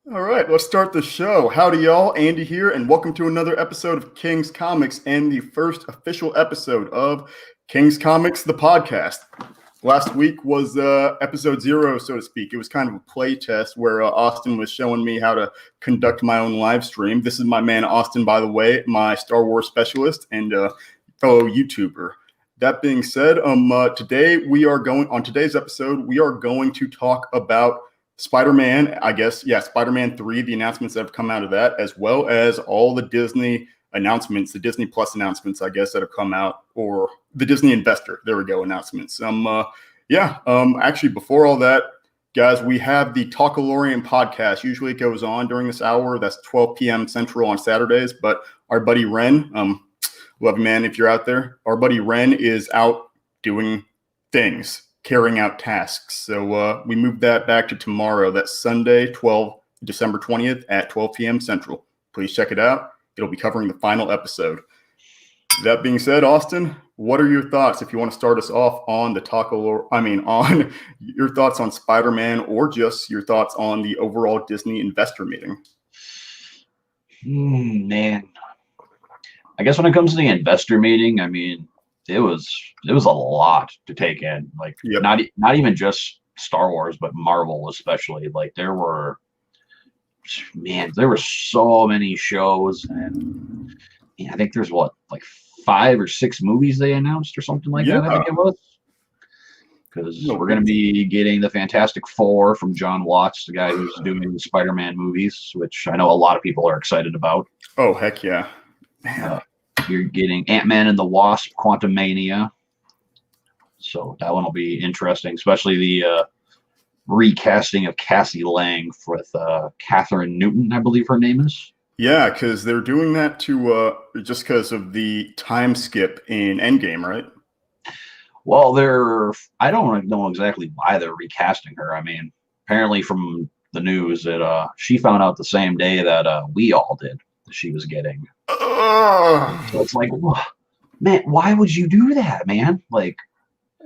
All right, let's start the show. Howdy, y'all. Andy here, and welcome to another episode of King's Comics and the first official episode of King's Comics, the podcast. Last week was episode 0, so to speak. It was kind of a play test where Austin was showing me how to conduct my own live stream. This is my man Austin, by the way, my Star Wars specialist and fellow YouTuber. That being said, on today's episode, we are going to talk about Spider-Man, Spider-Man 3, the announcements that have come out of that, as well as all the Disney announcements, the Disney Plus announcements, I guess, that have come out, or the Disney Investor, there we go, announcements. Actually, before all that, guys, we have the Talkalorian podcast. Usually it goes on during this hour. That's 12 p.m. Central on Saturdays, but our buddy Ren, love you, man, if you're out there, our buddy Ren is out doing things, carrying out tasks. So we moved that back to tomorrow. That's Sunday, December 20th at 12 p.m. Central. Please check it out. It'll be covering the final episode. That being said, Austin, what are your thoughts if you want to start us off on on your thoughts on Spider-Man or just your thoughts on the overall Disney investor meeting? Man, I guess when it comes to the investor meeting, it was a lot to take in. Like, Yep. not even just Star Wars, but Marvel especially. Like, there were so many shows, and I think there's 5 or 6 movies they announced or something like that. I think it was, because we're going to be getting the Fantastic Four from John Watts, the guy who's doing the Spider-Man movies, which I know a lot of people are excited about. Oh, heck yeah. You're getting Ant-Man and the Wasp: Quantumania. So that one will be interesting, especially the recasting of Cassie Lang with Catherine Newton, I believe her name is. Yeah, because they're doing that to just because of the time skip in Endgame, right? Well, I don't know exactly why they're recasting her. Apparently from the news that she found out the same day that we all did that she was getting. So it's like, man, why would you do that, man? Like,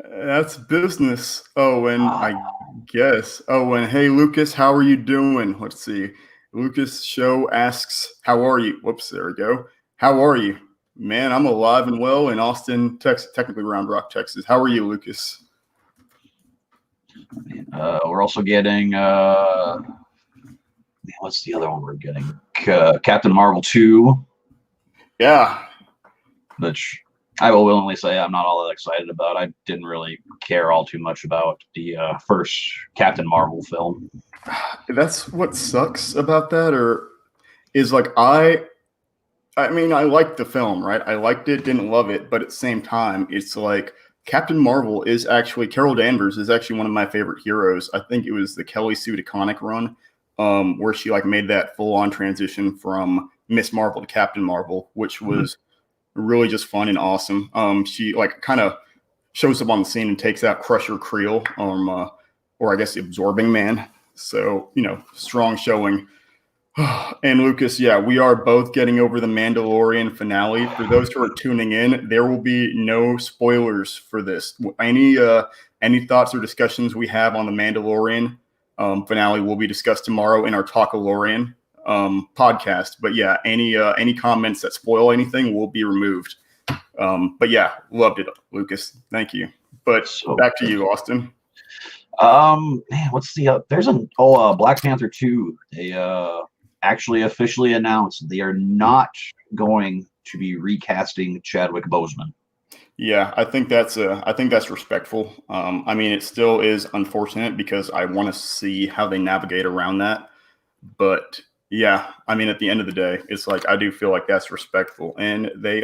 that's business. And hey, Lucas, how are you doing? Let's see. Lucas Show asks, how are you? Whoops, there we go. How are you? Man, I'm alive and well in Austin, Texas, technically Round Rock, Texas. How are you, Lucas? We're also getting, what's the other one we're getting? Captain Marvel 2. Yeah. Which I will willingly say I'm not all that excited about. I didn't really care all too much about the first Captain Marvel film. That's what sucks about that, I liked the film, right? I liked it, didn't love it, but at the same time, it's like Captain Marvel is actually, Carol Danvers is actually one of my favorite heroes. I think it was the Kelly Sue DeConnick run, where she made that full-on transition from Miss Marvel to Captain Marvel, which was really just fun and awesome. She kind of shows up on the scene and takes out Crusher Creel, or I guess the Absorbing Man. So, strong showing. And Lucas, yeah, we are both getting over the Mandalorian finale. For those who are tuning in, there will be no spoilers for this. Any thoughts or discussions we have on the Mandalorian finale will be discussed tomorrow in our Talkalorian podcast. But yeah, any comments that spoil anything will be removed. But yeah, loved it, Lucas. Thank you. But back to you, Austin. What's there's Black Panther 2. They actually officially announced they are not going to be recasting Chadwick Boseman. Yeah, I think that's respectful. It still is unfortunate because I want to see how they navigate around that. But yeah, at the end of the day, it's like I do feel like that's respectful, and they're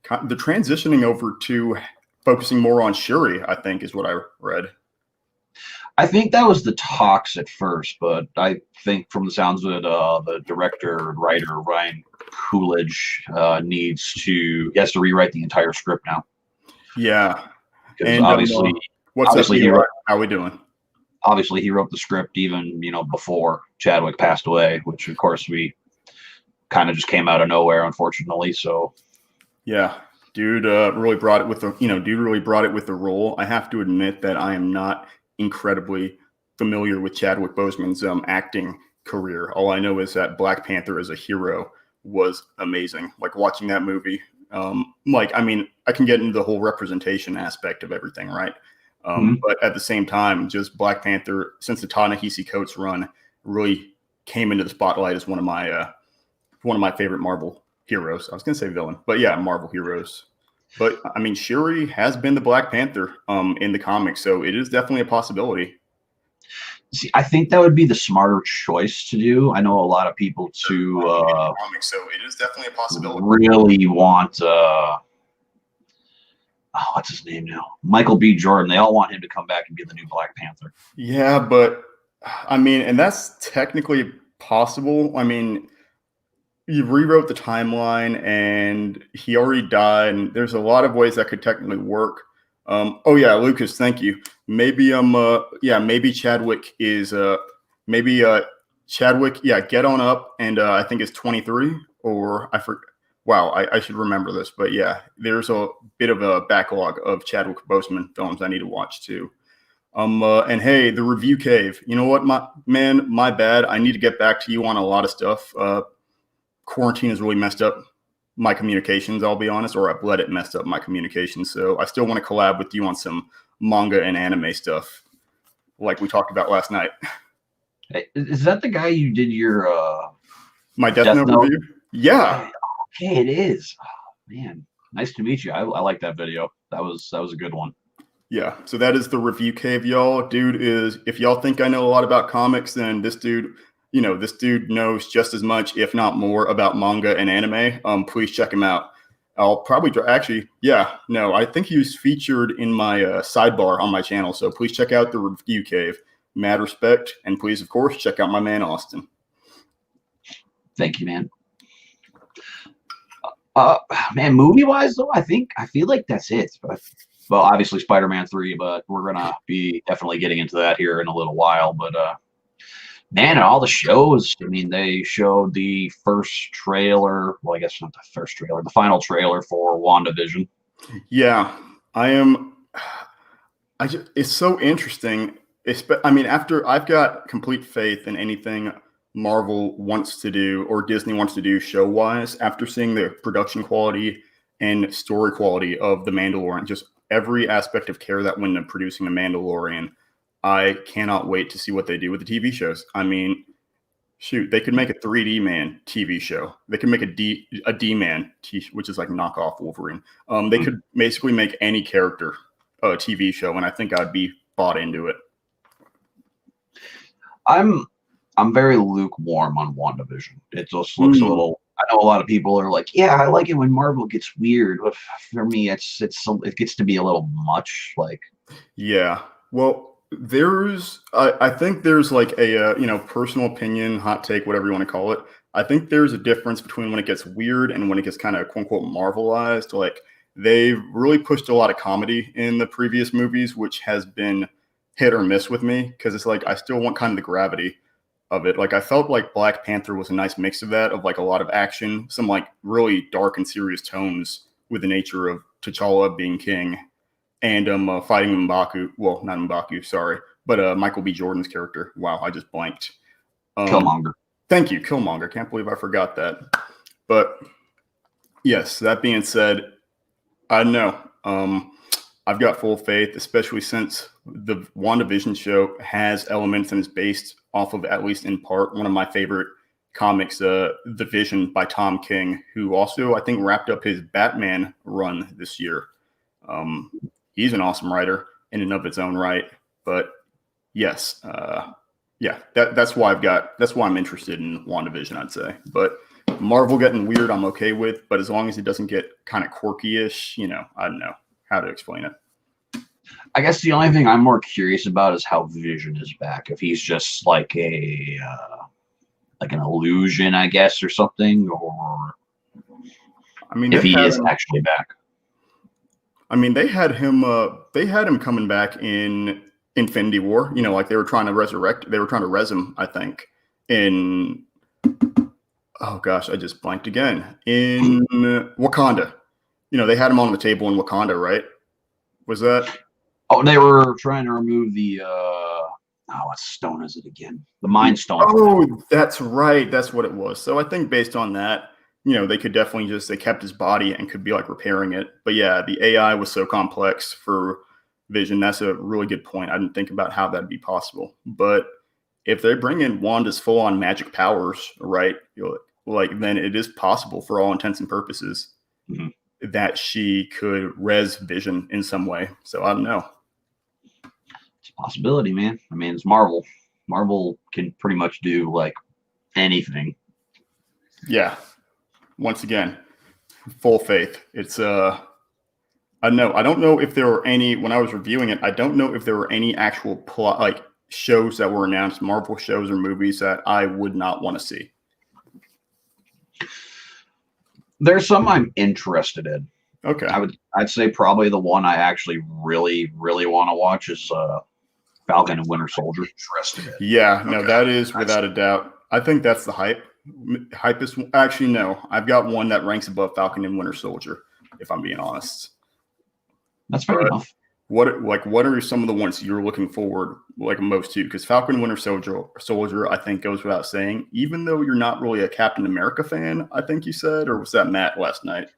transitioning over to focusing more on Shuri, I think, is what I read. I think that was the talks at first, but I think from the sounds of it, the director and writer Ryan Coolidge he has to rewrite the entire script now. Yeah, because obviously, how we doing? Obviously, he wrote the script even before Chadwick passed away, which of course we kind of just came out of nowhere, unfortunately. So yeah, dude really brought it with the role. I have to admit that I am not incredibly familiar with Chadwick Boseman's acting career. All I know is that Black Panther as a hero was amazing. Like watching that movie. I can get into the whole representation aspect of everything, right? But at the same time, just Black Panther, since the Ta-Nehisi Coates run, really came into the spotlight as one of my favorite Marvel heroes. I was going to say villain, but yeah, Marvel heroes. But I mean, Shuri has been the Black Panther in the comics, so it is definitely a possibility. See, I think that would be the smarter choice to do. I know a lot of people to comics, so it is definitely a possibility. Really want what's his name now? Michael B. Jordan. They all want him to come back and be the new Black Panther. Yeah, but I mean, and that's technically possible. I mean, you rewrote the timeline and he already died, and there's a lot of ways that could technically work. Oh yeah, Lucas, thank you. Maybe maybe Chadwick is Chadwick, get on up, and I think it's 23, or I forget. Wow, I should remember this, but yeah, there's a bit of a backlog of Chadwick Boseman films I need to watch too. And hey, the review cave. You know what, my bad. I need to get back to you on a lot of stuff. Quarantine has really messed up my communications, I'll be honest, or I've let it mess up my communications. So I still want to collab with you on some manga and anime stuff, like we talked about last night. Hey, is that the guy you did your my Death Note review? Yeah. Okay, it is. Oh, man, nice to meet you. I like that video. That was a good one. Yeah, so that is the review cave, y'all. Dude is, if y'all think I know a lot about comics, then this dude knows just as much, if not more, about manga and anime. Please check him out. I'll probably I think he was featured in my sidebar on my channel. So please check out the review cave. Mad respect, and please, of course, check out my man Austin. Thank you, man. Man, movie-wise though, I feel like that's it. But, well, obviously Spider-Man 3, but we're gonna be definitely getting into that here in a little while. But man, all the shows. I mean, they showed the first trailer. Well, I guess not the first trailer, the final trailer for WandaVision. Yeah, it's so interesting. I mean, after I've got complete faith in anything Marvel wants to do or Disney wants to do show-wise, after seeing the production quality and story quality of The Mandalorian, just every aspect of care that went into producing The Mandalorian, I cannot wait to see what they do with the TV shows. I mean, shoot, they could make a 3D Man TV show. They could make a D-Man, which is like knockoff Wolverine. They could basically make any character a TV show, and I think I'd be bought into it. I'm very lukewarm on WandaVision. It just looks a little. I know a lot of people are like, "Yeah, I like it when Marvel gets weird." But for me, it gets to be a little much. Like, yeah, well, I think there's like a personal opinion, hot take, whatever you want to call it. I think there's a difference between when it gets weird and when it gets kind of quote unquote Marvelized. Like they've really pushed a lot of comedy in the previous movies, which has been hit or miss with me, because it's like I still want kind of the gravity of it. Like I felt like Black Panther was a nice mix of that, of like a lot of action, some like really dark and serious tones with the nature of T'Challa being king, and fighting M'Baku. Well, not M'Baku, sorry, but Michael B. Jordan's character. Wow, I just blanked. Killmonger. Thank you, Killmonger. Can't believe I forgot that. But yes, that being said, I know. I've got full faith, especially since the WandaVision show has elements and is based off of, at least in part, one of my favorite comics, The Vision by Tom King, who also, I think, wrapped up his Batman run this year. He's an awesome writer in and of its own right. But yes, that's why I'm interested in WandaVision, I'd say. But Marvel getting weird, I'm okay with. But as long as it doesn't get kind of quirky-ish, I don't know how to explain it. I guess the only thing I'm more curious about is how Vision is back. If he's just like an illusion, I guess, or something, or I mean, if he is actually back. I mean, they had him coming back in Infinity War. Like they were trying to res him, I think, in, oh gosh, I just blanked again, in Wakanda. They had him on the table in Wakanda, right? Was that? Oh, they were trying to remove the what stone is it again? The Mind Stone. Oh, that's right. That's what it was. So I think based on that, they could definitely they kept his body and could be like repairing it. But yeah, the AI was so complex for Vision. That's a really good point. I didn't think about how that'd be possible. But if they bring in Wanda's full on magic powers, right, then it is possible for all intents and purposes that she could res Vision in some way. So I don't know. It's a possibility, man. I mean, it's Marvel. Marvel can pretty much do like anything. Yeah. Once again, full faith. It's I don't know if there were any when I was reviewing it. I don't know if there were any actual plot like shows that were announced, Marvel shows or movies that I would not want to see. There's some I'm interested in. Okay. I'd say probably the one I actually really, really want to watch is Falcon and Winter Soldier. Interested in. Yeah, no, that is without a doubt. I think that's the hype. Actually, no. I've got one that ranks above Falcon and Winter Soldier, if I'm being honest. That's fair enough. What are some of the ones you're looking forward most to? Because Falcon and Winter Soldier, I think goes without saying. Even though you're not really a Captain America fan, I think you said, or was that Matt last night?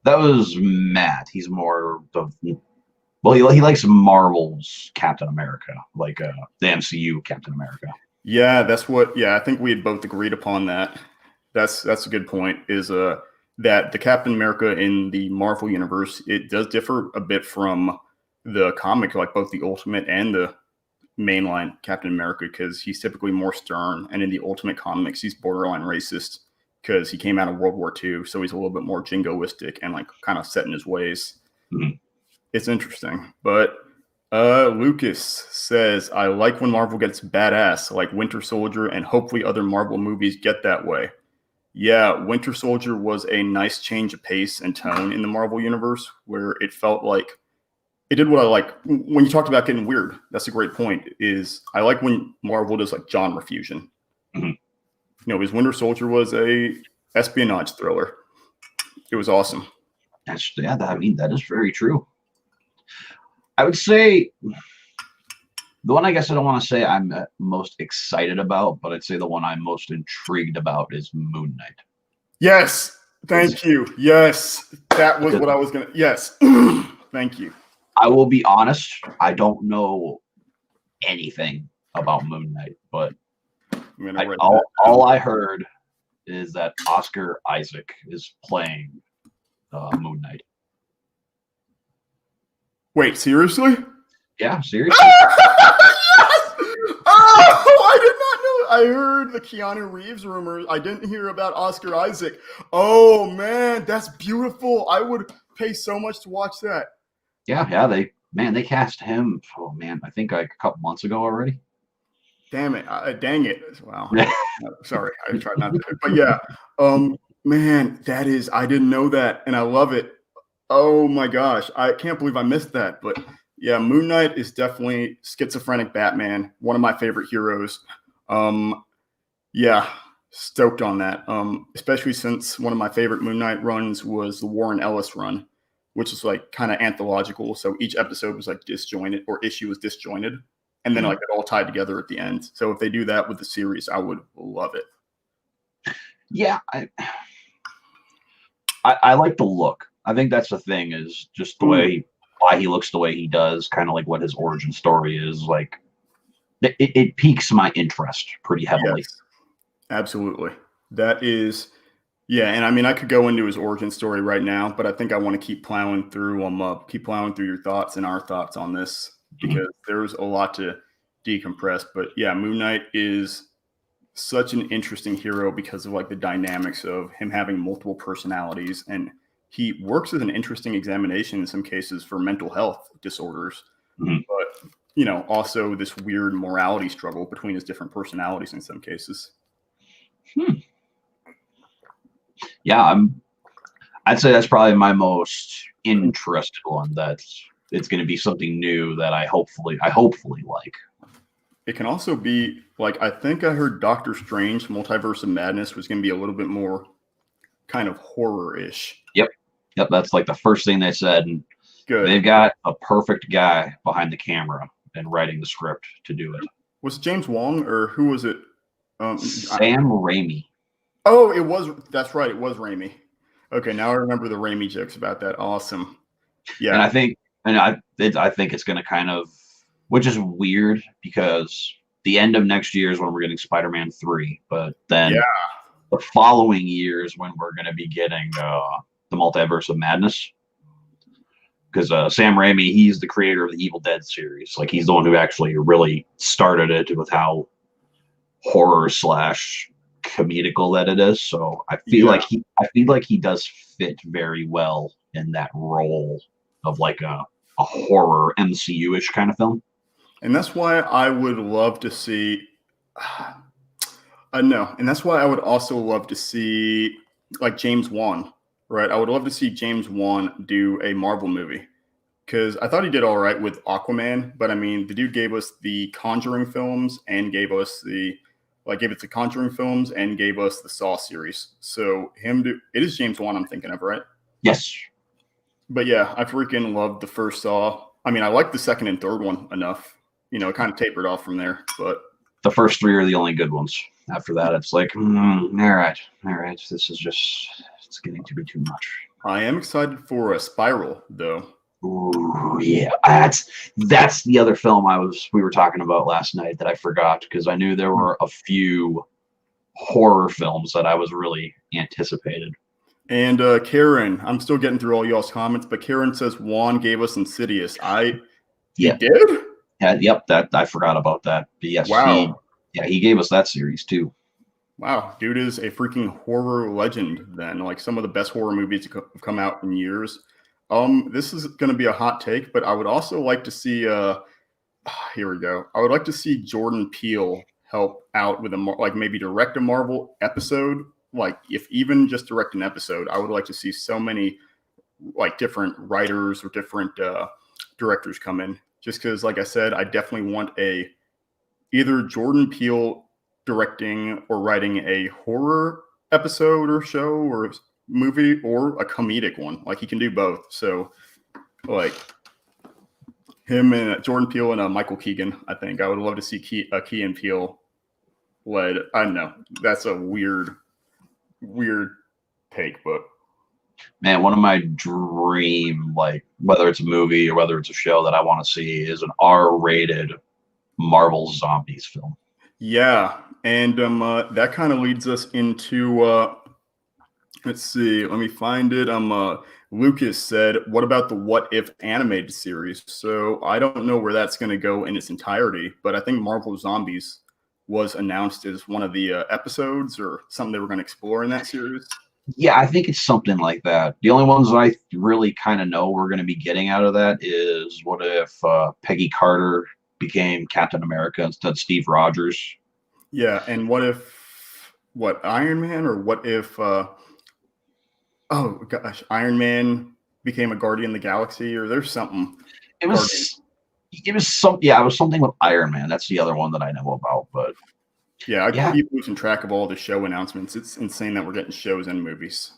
That was Matt. He's more of he likes Marvel's Captain America, like the MCU Captain America. Yeah, that's what. Yeah, I think we had both agreed upon that. That's a good point. Is that the Captain America in the Marvel universe, it does differ a bit from the comic, like both the Ultimate and the mainline Captain America, because he's typically more stern, and in the Ultimate comics, he's borderline racist because he came out of World War II, so he's a little bit more jingoistic and like kind of set in his ways. Mm-hmm. It's interesting, but Lucas says, I like when Marvel gets badass, like Winter Soldier, and hopefully other Marvel movies get that way. Yeah, Winter Soldier was a nice change of pace and tone in the Marvel universe, where it felt like it did what I like. When you talked about getting weird, that's a great point. Is I like when Marvel does like genre fusion. Mm-hmm. His Winter Soldier was a espionage thriller. It was awesome. That is very true. I would say the one I guess I don't want to say I'm most excited about, but I'd say the one I'm most intrigued about is Moon Knight. Yes. Thank you. Yes. That was what I was going to. Yes. Thank you. I will be honest. I don't know anything about Moon Knight, but all I heard is that Oscar Isaac is playing Moon Knight. Wait, seriously? Yeah, seriously. Yes! Oh, I did not know. I heard the Keanu Reeves rumors. I didn't hear about Oscar Isaac. Oh man, that's beautiful. I would pay so much to watch that. Yeah, they cast him. Oh man, I think like a couple months ago already. Damn it! Dang it! Wow. Sorry, I tried not to. But yeah, man, that is. I didn't know that, and I love it. Oh my gosh, I can't believe I missed that. But yeah, Moon Knight is definitely schizophrenic Batman, one of my favorite heroes. Yeah, stoked on that. Especially since one of my favorite Moon Knight runs was the Warren Ellis run, which is like kind of anthological. So each episode was like disjointed, or issue was disjointed, and then like it all tied together at the end. So if they do that with the series, I would love it. Yeah, I like the look. I think that's the thing, is just the way why he looks the way he does, kind of like what his origin story is. Like it piques my interest pretty heavily. Yes, absolutely. That is, yeah. And I mean, I could go into his origin story right now, but I think I want to keep plowing through your thoughts and our thoughts on this, because there's a lot to decompress. But yeah, Moon Knight is such an interesting hero because of like the dynamics of him having multiple personalities, and he works as an interesting examination in some cases for mental health disorders, but also this weird morality struggle between his different personalities in some cases. Yeah, I'd say that's probably my most interested one. It's going to be something new that I hopefully like. It can also be like, I think I heard Doctor Strange Multiverse of Madness was going to be a little bit more kind of horror-ish. Yep, that's like the first thing they said. And good. They've got a perfect guy behind the camera and writing the script to do it. Was it James Wong or who was it? Sam Raimi. Oh, it was. That's right. It was Raimi. Okay, now I remember the Raimi jokes about that. Awesome. Yeah, And I think it's going to kind of, which is weird because the end of next year is when we're getting Spider-Man 3, but then the following year is when we're going to be getting the Multiverse of Madness. Because Sam Raimi, he's the creator of the Evil Dead series. Like, he's the one who actually really started it with how horror / comedical that it is. So I feel like he does fit very well in that role of like a horror MCU-ish kind of film. And that's why I would love to see. No, and that's why I would also love to see like James Wan, right? I would love to see James Wan do a Marvel movie because I thought he did all right with Aquaman, but I mean, the dude gave us the Conjuring films and gave us the Conjuring films and gave us the Saw series. So it is James Wan I'm thinking of, right? Yes. But yeah, I freaking loved the first Saw. I mean, I liked the second and third one enough. It kind of tapered off from there, but the first 3 are the only good ones. After that, it's like, all right. This is it's getting to be too much. I am excited for a Spiral, though. Ooh, yeah. That's the other film we were talking about last night that I forgot because I knew there were a few horror films that I was really anticipated. And Karen, I'm still getting through all y'all's comments, but Karen says Juan gave us Insidious. He did? Yeah, yep, that I forgot about that. But yes, wow. He gave us that series too. Wow, dude is a freaking horror legend then. Like some of the best horror movies have come out in years. This is going to be a hot take, but I would also like to see here we go. I would like to see Jordan Peele help out with maybe direct a Marvel episode. Like if even just direct an episode, I would like to see so many like different writers or different directors come in. Just because, like I said, I definitely want either Jordan Peele directing or writing a horror episode or show or movie or a comedic one. Like he can do both. So like him and Jordan Peele and Michael Keegan, I think I would love to see Key and Peele led. I don't know. That's a weird take, but man, one of my dream, like whether it's a movie or whether it's a show that I want to see is an R-rated Marvel Zombies film. Yeah, and that kind of leads us into let's see, let me find it. Lucas said, "What about the What If animated series?" So I don't know where that's going to go in its entirety, but I think Marvel Zombies was announced as one of the episodes or something they were going to explore in that series. Yeah, I think it's something like that. The only ones that I really kind of know we're going to be getting out of that is what if Peggy Carter became Captain America instead of Steve Rogers? Yeah, and what Iron Man or what if oh gosh, Iron Man became a Guardian of the Galaxy or there's something. It was something with Iron Man. That's the other one that I know about, but yeah, I keep losing track of all the show announcements. It's insane that we're getting shows and movies.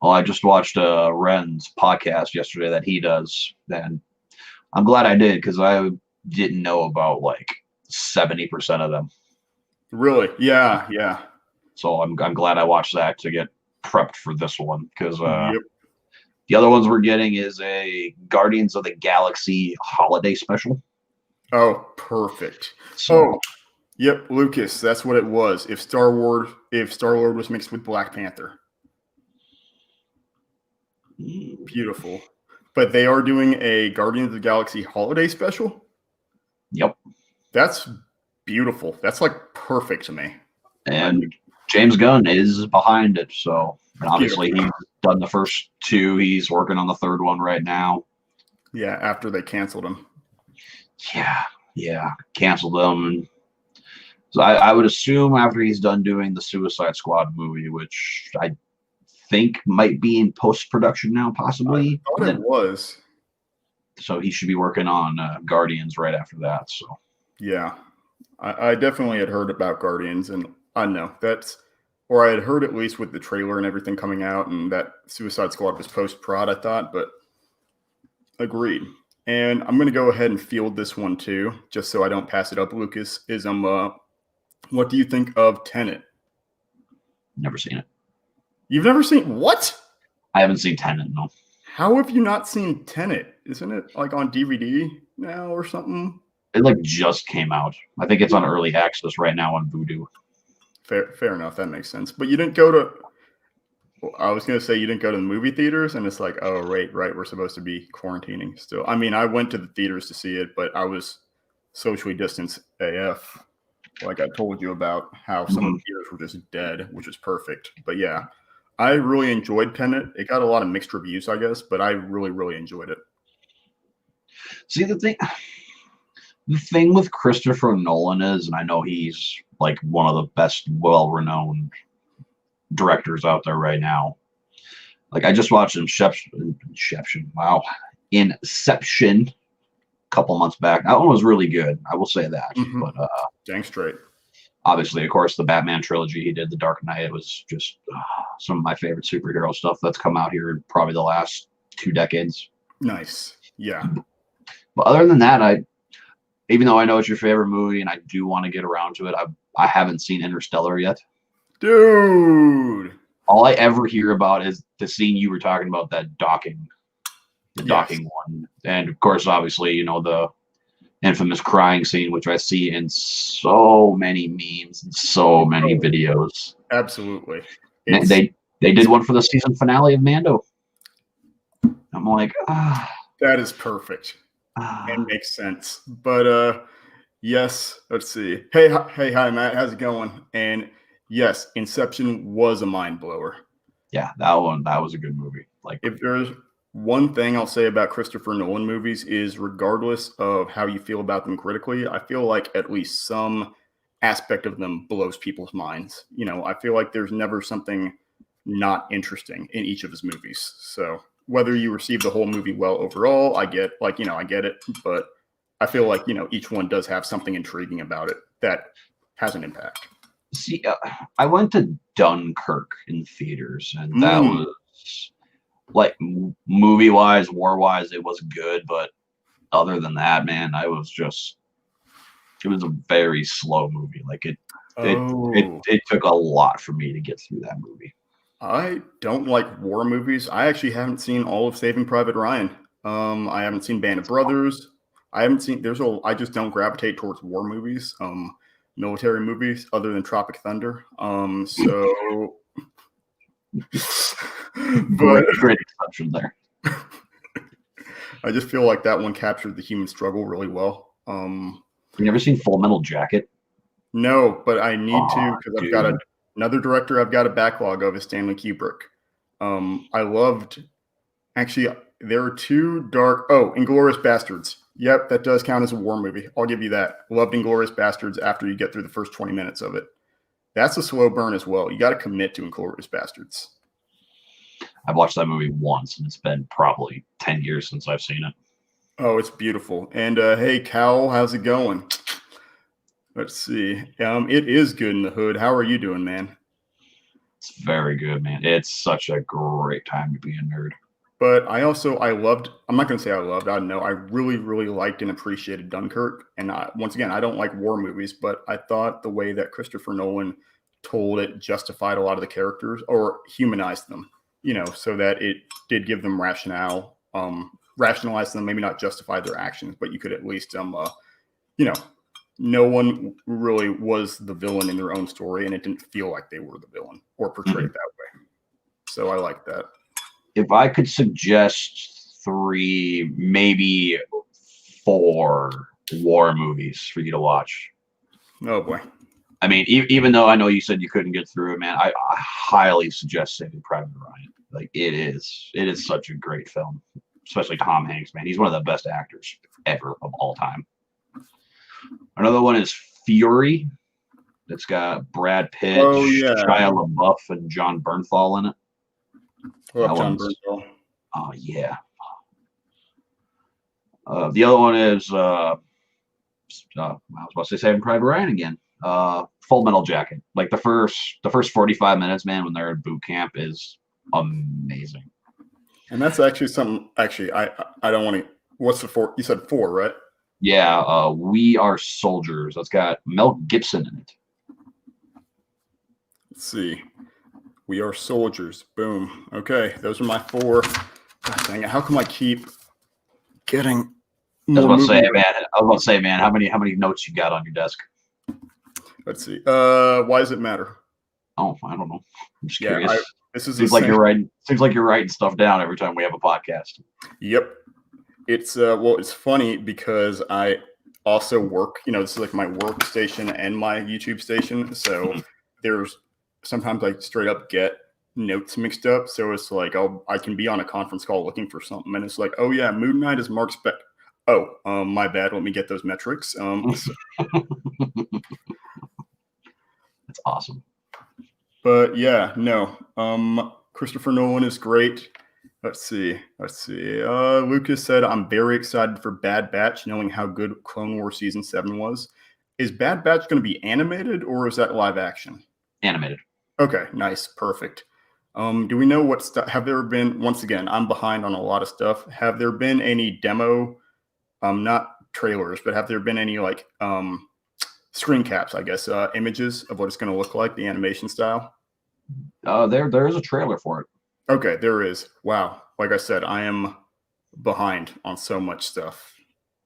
Well, I just watched Ren's podcast yesterday that he does, and I'm glad I did because I didn't know about like 70% of them. Really? Yeah. So I'm glad I watched that to get prepped for this one because the other ones we're getting is a Guardians of the Galaxy holiday special. Oh, perfect. So, yep, Lucas, that's what it was. If Star-Lord was mixed with Black Panther. Beautiful. But they are doing a Guardians of the Galaxy holiday special? Yep. That's beautiful. That's like perfect to me. And James Gunn is behind it. So obviously he's done the first 2. He's working on the 3rd one right now. Yeah, after they canceled him. Yeah. Canceled them. So I would assume after he's done doing the Suicide Squad movie, which I think might be in post-production now, possibly. I thought it was. So he should be working on Guardians right after that. So yeah, I definitely had heard about Guardians, and I know or I had heard at least with the trailer and everything coming out, and that Suicide Squad was post-prod, I thought, but agreed. And I'm going to go ahead and field this one too, just so I don't pass it up, Lucas, is what do you think of Tenet? Never seen it. You've never seen what? I haven't seen Tenet, no. How have you not seen Tenet? Isn't it like on DVD now or something? It like just came out. I think it's on early access right now on Vudu. Fair enough. That makes sense. But you didn't go to. Well, I was gonna say you didn't go to the movie theaters, and it's like, oh right, we're supposed to be quarantining still. I mean, I went to the theaters to see it, but I was socially distanced AF. Like I told you about how some of the theaters were just dead, which is perfect. But yeah, I really enjoyed Tenet. It got a lot of mixed reviews, I guess, but I really, really enjoyed it. See, the thing with Christopher Nolan is, and I know he's like one of the best, well-renowned directors out there right now. Like I just watched Inception. Wow, Inception a couple months back. That one was really good. I will say that. Mm-hmm. But dang straight. Obviously, of course, the Batman trilogy he did, The Dark Knight, it was just some of my favorite superhero stuff that's come out here in probably the last 2 decades. Nice. Yeah. But other than that, even though I know it's your favorite movie and I do want to get around to it, I haven't seen Interstellar yet. Dude. All I ever hear about is the scene you were talking about, that docking one. And of course, obviously, you know, the infamous crying scene, which I see in so many memes and so many videos. Absolutely. They did one for the season finale of Mando. I'm like, that is perfect. It makes sense. But yes, let's see. Hey, hi, Matt. How's it going? And yes, Inception was a mind blower. Yeah, that was a good movie. Like, if there's one thing I'll say about Christopher Nolan movies is, regardless of how you feel about them critically, I feel like at least some aspect of them blows people's minds. You know, I feel like there's never something not interesting in each of his movies. So whether you receive the whole movie well overall, I get it, but I feel like, you know, each one does have something intriguing about it that has an impact. See, I went to Dunkirk in theaters, and that was like, movie-wise, war-wise, it was good, but other than that, man, it was a very slow movie. Like it took a lot for me to get through that movie. I don't like war movies. I actually haven't seen all of Saving Private Ryan. I haven't seen Band of Brothers. I haven't seen. I just don't gravitate towards war movies, military movies, other than Tropic Thunder. So, but great exception there. I just feel like that one captured the human struggle really well. You never seen Full Metal Jacket? No, but I need to, because I've got another director I've got a backlog of is Stanley Kubrick. I loved, actually, there are two Inglourious Bastards. Yep, that does count as a war movie. I'll give you that. Loved Inglourious Bastards after you get through the first 20 minutes of it. That's a slow burn as well. You got to commit to Inglourious Bastards. I've watched that movie once, and it's been probably 10 years since I've seen it. Oh, it's beautiful. And hey, Cal, how's it going? Let's see. It is good in the hood. How are you doing, man? It's very good, man. It's such a great time to be a nerd. But I'm not going to say I loved, I know I really, really liked and appreciated Dunkirk. And once again, I don't like war movies, but I thought the way that Christopher Nolan told it justified a lot of the characters, or humanized them, you know, so that it did give them rationale, rationalize them, maybe not justify their actions, but you could at least, you know, no one really was the villain in their own story, and it didn't feel like they were the villain or portrayed that way. So I like that. If I could suggest 3, maybe 4 war movies for you to watch. Oh boy. I mean, even though I know you said you couldn't get through it, man, I highly suggest Saving Private Ryan. Like, it is such a great film, especially Tom Hanks, man. He's one of the best actors ever of all time. Another one is Fury. It's got Brad Pitt, Shia LaBeouf, and John Bernthal in it. John Bernthal. Oh yeah. The other one is I was about to say Saving Private Ryan again. Full Metal Jacket. Like the first 45 minutes, man, when they're at boot camp is amazing. And that's actually something. Actually, I don't want to What's the 4? You said 4, right? Yeah, We Are Soldiers. That's got Mel Gibson in it. Let's see. We Are Soldiers. Boom. Okay, those are my 4. God dang it! How come I keep getting I was more about to say, movies? man. How many notes you got on your desk? Let's see. Why does it matter? Oh, I don't know. I'm just Yeah, curious. this is Seems like you're writing. Seems like you're writing stuff down every time we have a podcast. Yep. It's well, it's funny because I also work. This is like my workstation and my YouTube station. So there's sometimes I straight up get notes mixed up. So it's like I can be on a conference call looking for something, and it's like, oh yeah, Moon Knight is Mark Spec. Oh, my bad. Let me get those metrics. That's awesome. But yeah, no. Christopher Nolan is great. Let's see. Lucas said, I'm very excited for Bad Batch, knowing how good Clone Wars Season 7 was. Is Bad Batch going to be animated or is that live action? Animated. Okay, nice. Perfect. Do we know what stuff? Have there been, once again, I'm behind on a lot of stuff. Have there been any demo, not trailers, but have there been any like screen caps, I guess, images of what it's going to look like, the animation style? There is a trailer for it. Okay, there is. Wow. Like I said, I am behind on so much stuff.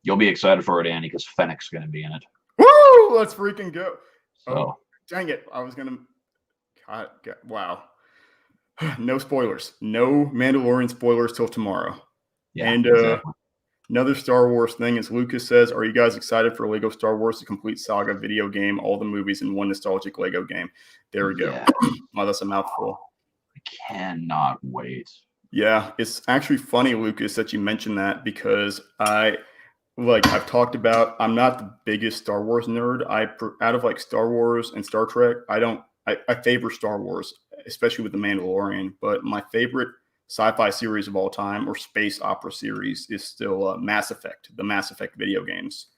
You'll be excited for it, Andy, because Fennec's going to be in it. Woo! Let's freaking go. So. Oh, dang it. I was going to... Wow. No spoilers. No Mandalorian spoilers till tomorrow. Yeah, and exactly. Another Star Wars thing, as Lucas says, are you guys excited for Lego Star Wars, the complete saga video game, all the movies in one nostalgic Lego game? There we go. Yeah. Wow, that's a mouthful. I cannot wait. Yeah, it's actually funny, Lucas, that you mentioned that because I've talked about, I'm not the biggest Star Wars nerd. Out of like Star Wars and Star Trek, I favor Star Wars, especially with The Mandalorian, but my favorite sci-fi series of all time or space opera series is still Mass Effect, the Mass Effect video games.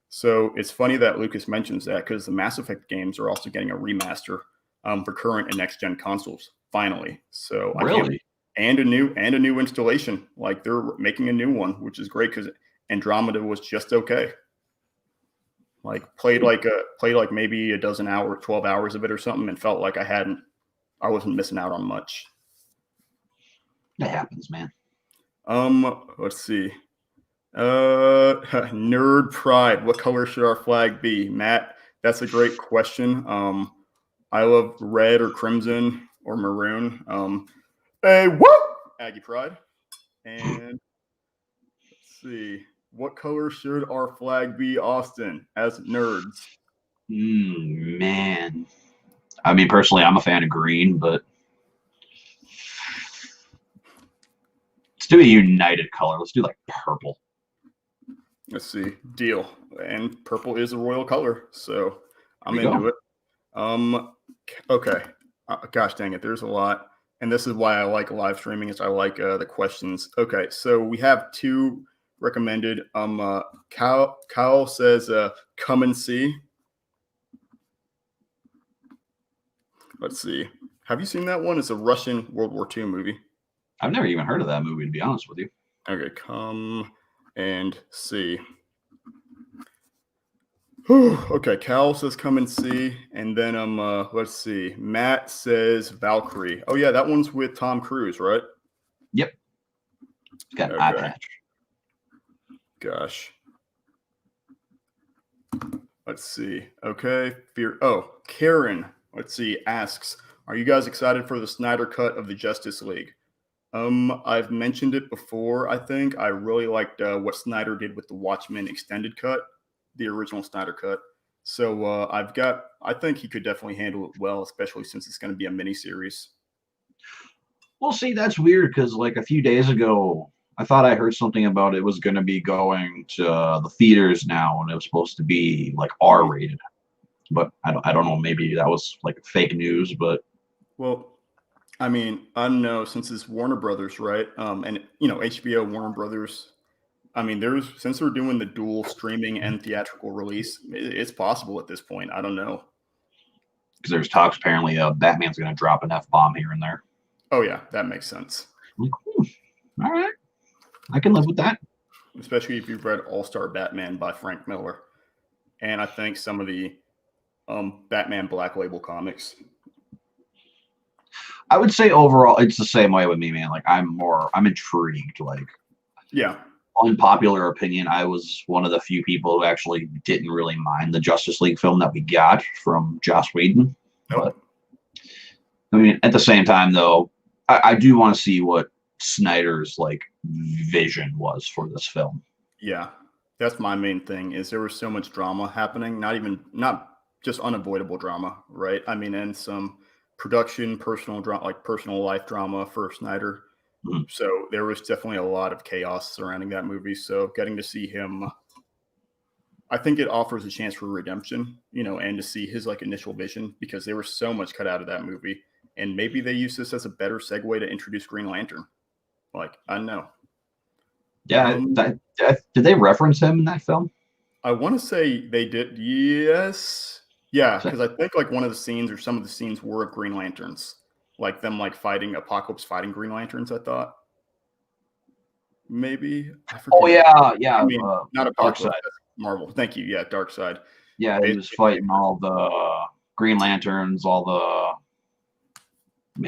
So it's funny that Lucas mentions that because the Mass Effect games are also getting a remaster for current and next gen consoles finally. So really, and a new installation. Like they're making a new one, which is great because Andromeda was just okay. Like played like maybe a dozen hours, 12 hours of it or something, and felt like I wasn't missing out on much. It happens, man. Let's see. Nerd pride. What color should our flag be, Matt? That's a great question. I love red or crimson or maroon. Hey, what? Aggie pride. And let's see. What color should our flag be, Austin, as nerds? Man. I mean, personally, I'm a fan of green, but let's do a united color. Let's do like purple. Let's see. Deal. And purple is a royal color, so I'm into it. Okay. Gosh dang it. There's a lot. And this is why I like live streaming is I like the questions. Okay. So we have 2 recommended. Kyle says, come and see. Let's see. Have you seen that one? It's a Russian World War II movie. I've never even heard of that movie, to be honest with you. Okay. Come and see. Okay, Cal says come and see, and then let's see. Matt says Valkyrie. Oh yeah, that one's with Tom Cruise, right? Yep. It's got an eye patch. Gosh. Let's see. Okay, Karen. Let's see. Asks, are you guys excited for the Snyder cut of the Justice League? I've mentioned it before. I think I really liked what Snyder did with the Watchmen extended cut. The original Snyder cut. So I think he could definitely handle it well, especially since it's going to be a miniseries. Well, see, that's weird because like a few days ago, I thought I heard something about it was going to be going to the theaters now, and it was supposed to be like R-rated. But I don't know. Maybe that was like fake news. But well, I mean, I don't know since it's Warner Brothers, right? And HBO, Warner Brothers. I mean, since they're doing the dual streaming and theatrical release, it's possible at this point. I don't know. Because there's talks apparently Batman's going to drop an F-bomb here and there. Oh, yeah, that makes sense. Like, all right. I can live with that. especially if you've read All-Star Batman by Frank Miller, and I think some of the Batman Black Label comics. I would say overall, it's the same way with me, man. Like I'm intrigued. Like, yeah, unpopular opinion, I was one of the few people who actually didn't really mind the Justice League film that we got from Joss Whedon. nope. But I mean, at the same time, though, I do want to see what Snyder's like vision was for this film. Yeah, that's my main thing. Is there was so much drama happening, not just unavoidable drama, right? I mean, and some production, personal drama, like personal life drama for Snyder. Mhm. So there was definitely a lot of chaos surrounding that movie. So getting to see him, I think it offers a chance for redemption, and to see his like initial vision, because there was so much cut out of that movie. And maybe they use this as a better segue to introduce Green Lantern. Like, I don't know. Yeah, did they reference him in that film? I want to say they did. Yes. Yeah, because I think like one of the scenes or some of the scenes were of Green Lanterns, like them like fighting Apocalypse, fighting Green Lanterns. I thought maybe I forget. Oh yeah. I mean, not Apocalypse. Darkseid. That's Marvel. Thank you. Yeah, Darkseid. Yeah, he was fighting all the Green Lanterns, all the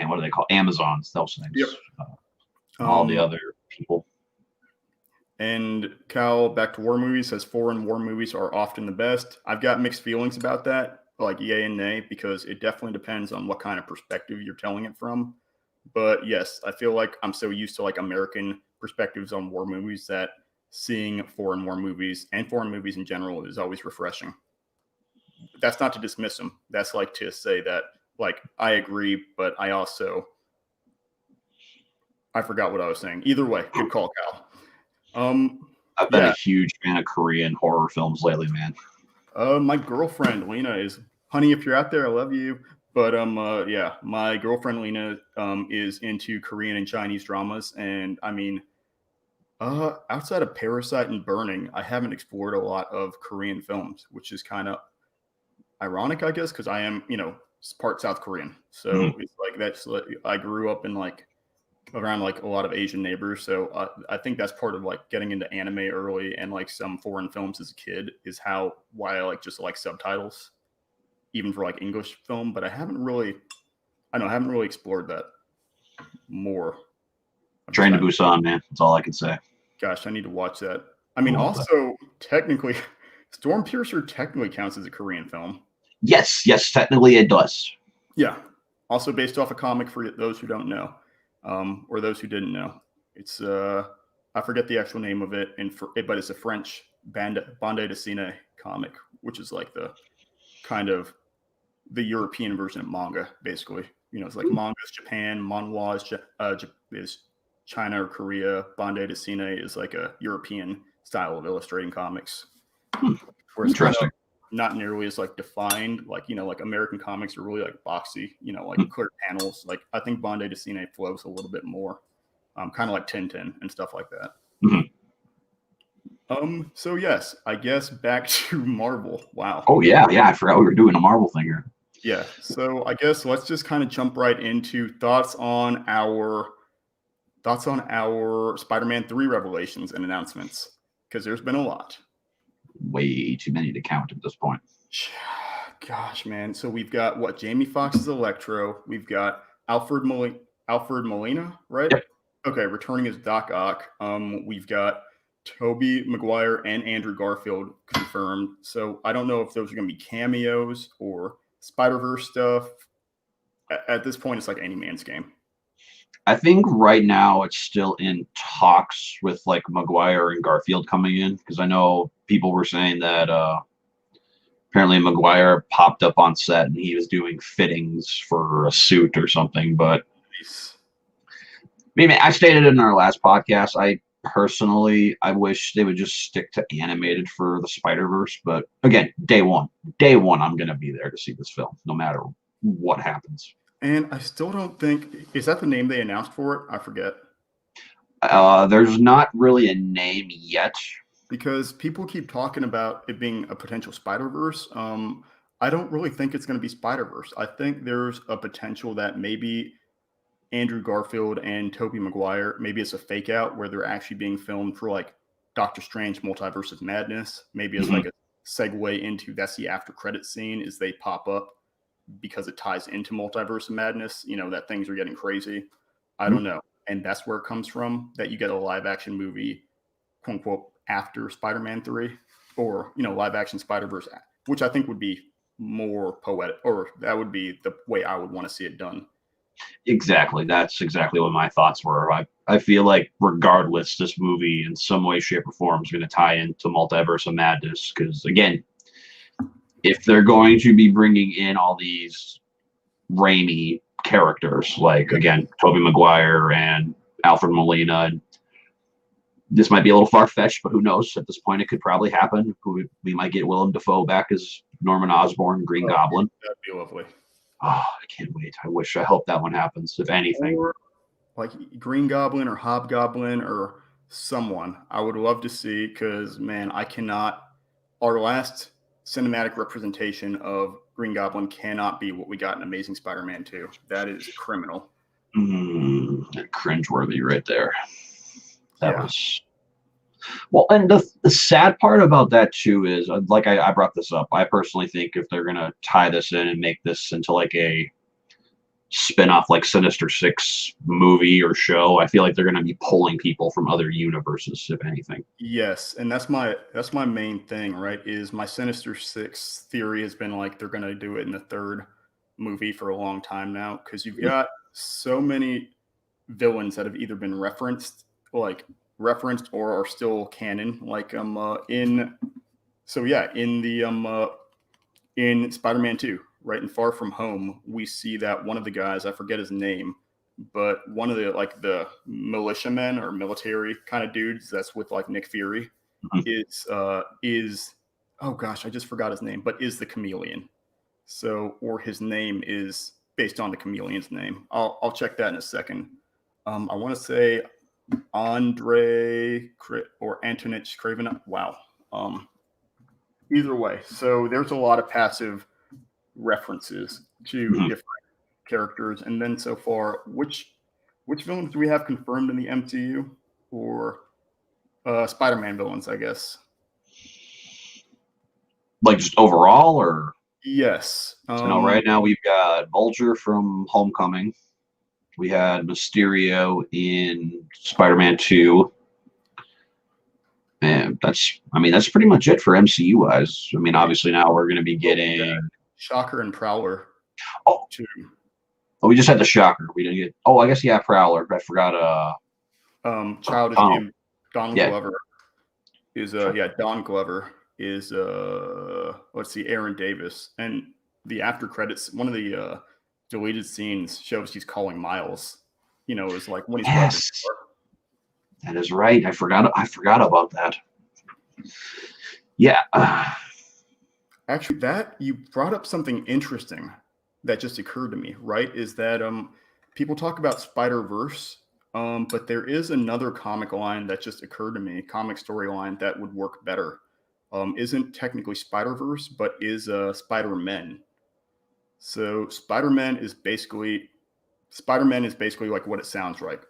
what do they call Amazons? Those things. Yep. All the other people. And Cal, back to war movies, says foreign war movies are often the best. I've got mixed feelings about that, like yay and nay, because it definitely depends on what kind of perspective you're telling it from. But yes, I feel like I'm so used to like American perspectives on war movies that seeing foreign war movies and foreign movies in general is always refreshing. That's not to dismiss them. That's like to say that like I agree, but I forgot what I was saying. Either way, good call, Cal. I've been a huge fan of Korean horror films lately, man. My girlfriend Lena is, honey, if you're out there, I love you. But yeah, my girlfriend Lena is into Korean and Chinese dramas, and I mean, outside of Parasite and Burning, I haven't explored a lot of Korean films, which is kind of ironic, I guess, because I am, part South Korean, so it's like that's like I grew up in like around like a lot of Asian neighbors. So I think that's part of like getting into anime early and like some foreign films as a kid is why I like just like subtitles, even for like English film. But I haven't really explored that more. Train to Busan, man. That's all I can say. Gosh, I need to watch that. I mean, also technically, Stormpiercer technically counts as a Korean film. Yes, technically it does. Yeah. Also based off a comic for those who don't know. Or those who didn't know. It's I forget the actual name of it, but it's a French bande dessinée comic, which is like the kind of the European version of manga, basically. It's like manga is Japan, manhwa is China or Korea. Bande dessinée is like a European style of illustrating comics. Whereas interesting. Not nearly as like defined, like like American comics are really like boxy, like clear panels. Like I think Bande dessinée flows a little bit more, kind of like Tintin and stuff like that. So yes, I guess back to Marvel. Wow. Oh yeah, I forgot we were doing a Marvel thing here. Yeah. So I guess let's just kind of jump right into thoughts on our Spider-Man 3 revelations and announcements, because there's been a lot. Way too many to count at this point. Gosh, man. So we've got Jamie Foxx's Electro. We've got Alfred Molina, right? Yep. Okay, returning as Doc Ock. We've got Tobey Maguire and Andrew Garfield confirmed. So I don't know if those are going to be cameos or Spider-Verse stuff. At this point, it's like any man's game. I think right now it's still in talks with like Maguire and Garfield coming in, because I know people were saying that apparently Maguire popped up on set and he was doing fittings for a suit or something. But I stated in our last podcast, I wish they would just stick to animated for the Spider-Verse. But again, day one, I'm going to be there to see this film, no matter what happens. And I still don't think, is that the name they announced for it? I forget. There's not really a name yet. Because people keep talking about it being a potential Spider-Verse. I don't really think it's going to be Spider-Verse. I think there's a potential that maybe Andrew Garfield and Tobey Maguire, maybe it's a fake out where they're actually being filmed for like Doctor Strange Multiverse of Madness, maybe as like a segue into that's the after credit scene is they pop up because it ties into Multiverse of Madness, that things are getting crazy. I don't know. And that's where it comes from, that you get a live action movie, quote unquote, after Spider-Man 3 or, live action Spider-Verse, which I think would be more poetic, or that would be the way I would want to see it done. Exactly. That's exactly what my thoughts were. I feel like regardless, this movie in some way, shape, or form is going to tie into Multiverse of Madness. Because again, if they're going to be bringing in all these Raimi characters, like again, Tobey Maguire and Alfred Molina, this might be a little far-fetched, but who knows? At this point, it could probably happen. We might get Willem Dafoe back as Norman Osborn, Green Goblin. That'd be lovely. Oh, I can't wait. I hope that one happens, if anything. Or like Green Goblin or Hobgoblin or someone I would love to see, because, man, our last cinematic representation of Green Goblin cannot be what we got in Amazing Spider-Man 2. That is criminal. Cringeworthy right there. That was... Well, and the sad part about that too is, like I brought this up, I personally think if they're going to tie this in and make this into like a spin-off like Sinister Six movie or show, I feel like they're going to be pulling people from other universes, if anything. Yes, and that's my main thing, right? Is my Sinister Six theory has been like they're going to do it in the third movie for a long time now, because you've got so many villains that have either been referenced or are still canon, like in Spider-Man 2, right, in Far From Home, we see that one of the guys, I forget his name, but one of the militiamen or military kind of dudes that's with like Nick Fury is oh gosh, I just forgot his name, but is the Chameleon. So, or his name is based on the Chameleon's name. I'll check that in a second. I want to say Andre or Antonich Craven. Wow. Either way, so there's a lot of passive references to different characters. And then so far, which villains do we have confirmed in the MCU, or Spider-Man villains, I guess? Like just overall, or? Yes. Right now we've got Vulture from Homecoming. We had Mysterio in Spider-Man 2. And that's pretty much it for MCU wise. I mean, obviously now we're going to be getting Shocker and Prowler. Too. Oh, we just had the Shocker. We didn't get. Oh, I guess Prowler. I forgot. Childish Gambino. Donald Glover is Don Glover is let's see, Aaron Davis, and the after credits, one of the deleted scenes shows he's calling Miles. It's like when he's That is right. I forgot about that. Yeah. Actually, that you brought up something interesting that just occurred to me, right? Is that people talk about Spider-Verse, but there is another comic line that just occurred to me, comic storyline that would work better. Isn't technically Spider-Verse, but is Spider-Man. So Spider-Man is basically like what it sounds like.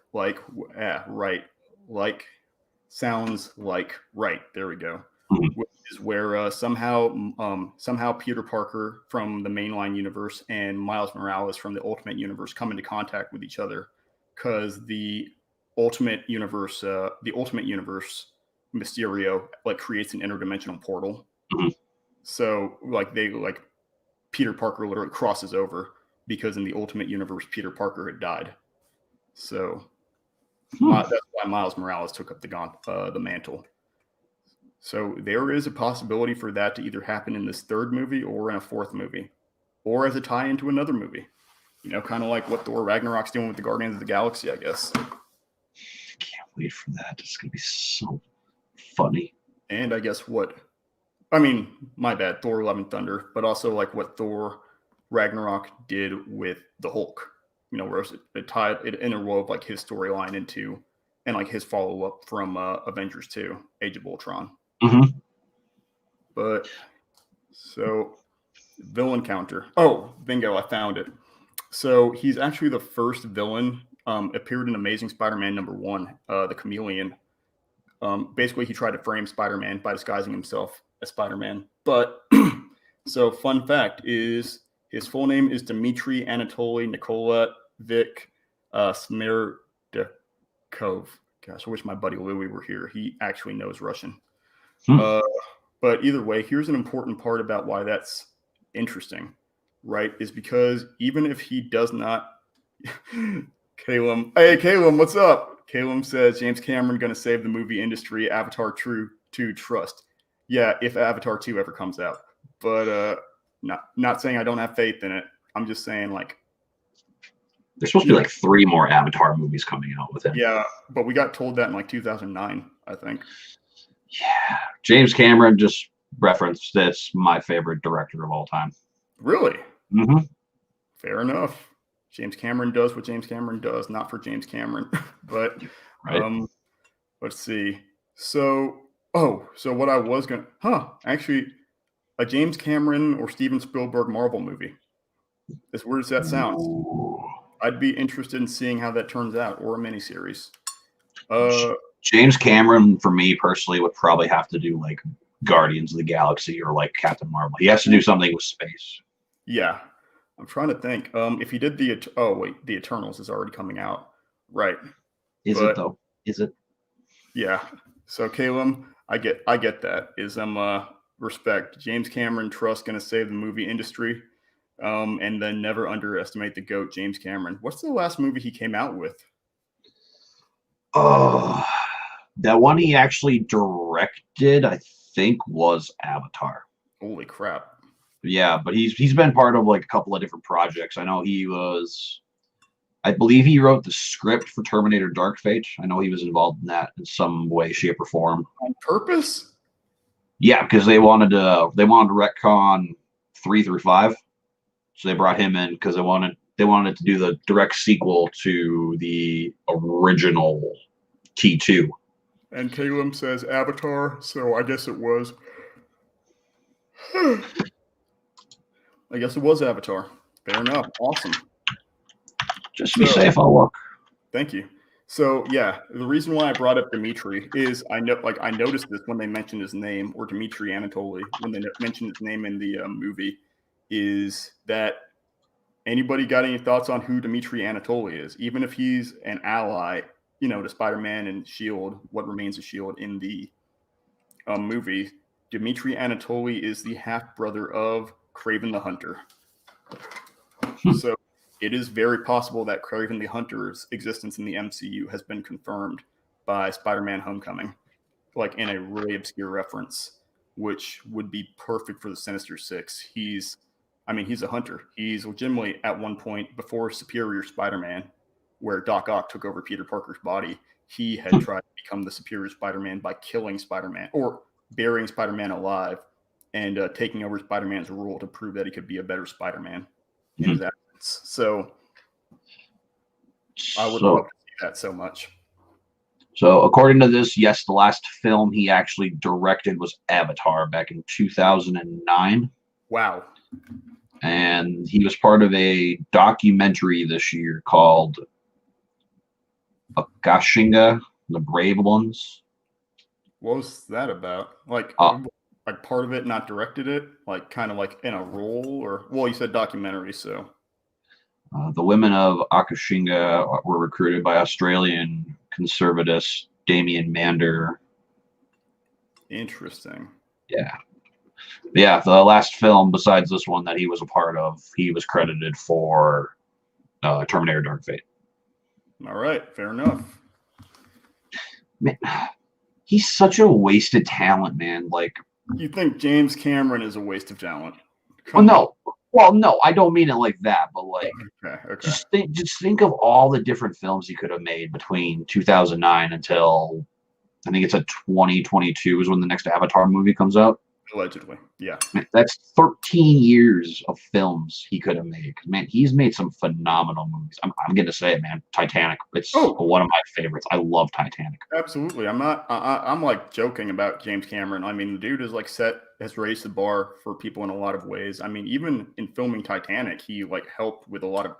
Sounds like right. There we go. Which is where somehow Peter Parker from the mainline universe and Miles Morales from the Ultimate Universe come into contact with each other, because the Ultimate Universe Mysterio creates an interdimensional portal. So Peter Parker literally crosses over, because in the Ultimate Universe Peter Parker had died. So that's why Miles Morales took up the mantle. So there is a possibility for that to either happen in this third movie or in a fourth movie, or as a tie into another movie. Kind of like what Thor Ragnarok's doing with the Guardians of the Galaxy, I guess. I can't wait for that. It's going to be so funny. And I guess my bad, Thor Love and Thunder, but also like what Thor Ragnarok did with the Hulk. Where it interwove like his storyline into, and like his follow-up from Avengers 2, Age of Ultron. But so villain counter. Oh, bingo, I found it. So he's actually the first villain, appeared in Amazing Spider-Man #1, the Chameleon. Basically, he tried to frame Spider-Man by disguising himself as Spider-Man. But so, fun fact is his full name is Dmitry Anatoly Nikolaevich Smirdakov. Gosh, I wish my buddy Louie were here. He actually knows Russian. But either way, here's an important part about why that's interesting, right? Is because even if he does not, Caleb, hey Caleb, what's up? Caleb says James Cameron going to save the movie industry. Avatar 2 trust. Yeah, if Avatar 2 ever comes out, but not saying I don't have faith in it. I'm just saying like there's supposed to be like 3 more Avatar movies coming out with him. Yeah, but we got told that in like 2009, I think. Yeah, James Cameron, just reference, that's my favorite director of all time. Really? Mm-hmm. Fair enough. James Cameron does what James Cameron does, not for James Cameron. But right. Let's see. So what I was going to, actually, a James Cameron or Steven Spielberg Marvel movie. As weird as that sounds. Ooh. I'd be interested in seeing how that turns out, or a miniseries. James Cameron, for me personally, would probably have to do like Guardians of the Galaxy or like Captain Marvel. He has to do something with space. Yeah, I'm trying to think. If he did the Eternals is already coming out, right? Is it though? Is it? Yeah. So Caleb, I get that. Is respect. James Cameron trust going to save the movie industry, and then never underestimate the GOAT, James Cameron. What's the last movie he came out with? Oh, that one he actually directed, I think, was Avatar. Holy crap! Yeah, but he's been part of like a couple of different projects. I know I believe he wrote the script for Terminator Dark Fate. I know he was involved in that in some way, shape, or form. On purpose? Yeah, because they wanted to retcon 3 through 5, so they brought him in because they wanted to do the direct sequel to the original T2. And Caleb says Avatar, so I guess it was. I guess it was Avatar. Fair enough. Awesome. Just to be safe, I'll look. Thank you. So yeah, the reason why I brought up Dmitry is I noticed this when they mentioned his name, or Dmitry Anatoly, when they mentioned his name in the movie, is that anybody got any thoughts on who Dmitry Anatoly is? Even if he's an ally, to Spider-Man and S.H.I.E.L.D., what remains of S.H.I.E.L.D. in the movie, Dmitry Anatoly is the half-brother of Kraven the Hunter. So it is very possible that Kraven the Hunter's existence in the MCU has been confirmed by Spider-Man Homecoming, like in a really obscure reference, which would be perfect for the Sinister Six. He's a hunter. He's legitimately at one point before Superior Spider-Man, where Doc Ock took over Peter Parker's body, he had tried to become the Superior Spider-Man by killing Spider-Man or burying Spider-Man alive and taking over Spider-Man's rule to prove that he could be a better Spider-Man in his absence. So I would love to see that so much. So according to this, yes, the last film he actually directed was Avatar back in 2009. Wow. And he was part of a documentary this year called Akashinga, The Brave Ones. What was that about? Like part of it, not directed it? Like kind of like in a role? Or, well, you said documentary, so. The women of Akashinga were recruited by Australian conservatist Damien Mander. Interesting. Yeah, the last film besides this one that he was a part of, he was credited for Terminator Dark Fate. All right, fair enough. Man, he's such a wasted talent, man. Like, you think James Cameron is a waste of talent? No, I don't mean it like that, but like, okay. Just think of all the different films he could have made between 2009 until I think it's 2022 is when the next Avatar movie comes out. Allegedly, yeah. That's 13 years of films he could have made. Man, he's made some phenomenal movies. I'm going to say it, man. Titanic. It's one of my favorites. I love Titanic. Absolutely. I'm like joking about James Cameron. I mean, the dude is like has raised the bar for people in a lot of ways. I mean, even in filming Titanic, he like helped with a lot of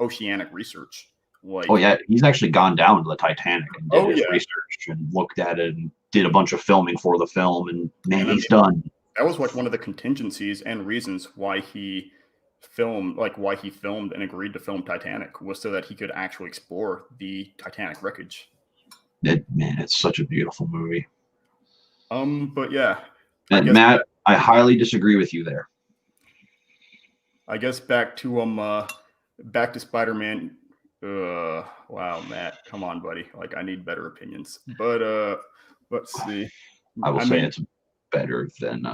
oceanic research. Like, oh yeah, he's actually gone down to the Titanic and did his yeah. research and looked at it and did a bunch of filming for the film. And man, And I he's mean, done. that was like one of the contingencies and reasons why he filmed and agreed to film Titanic, was so that he could actually explore the Titanic wreckage. Man, it's such a beautiful movie. But yeah, And Matt, I highly disagree with you there. I guess back to Spider-Man. Wow, Matt, come on, buddy. Like, I need better opinions. But let's see. I will say it's better than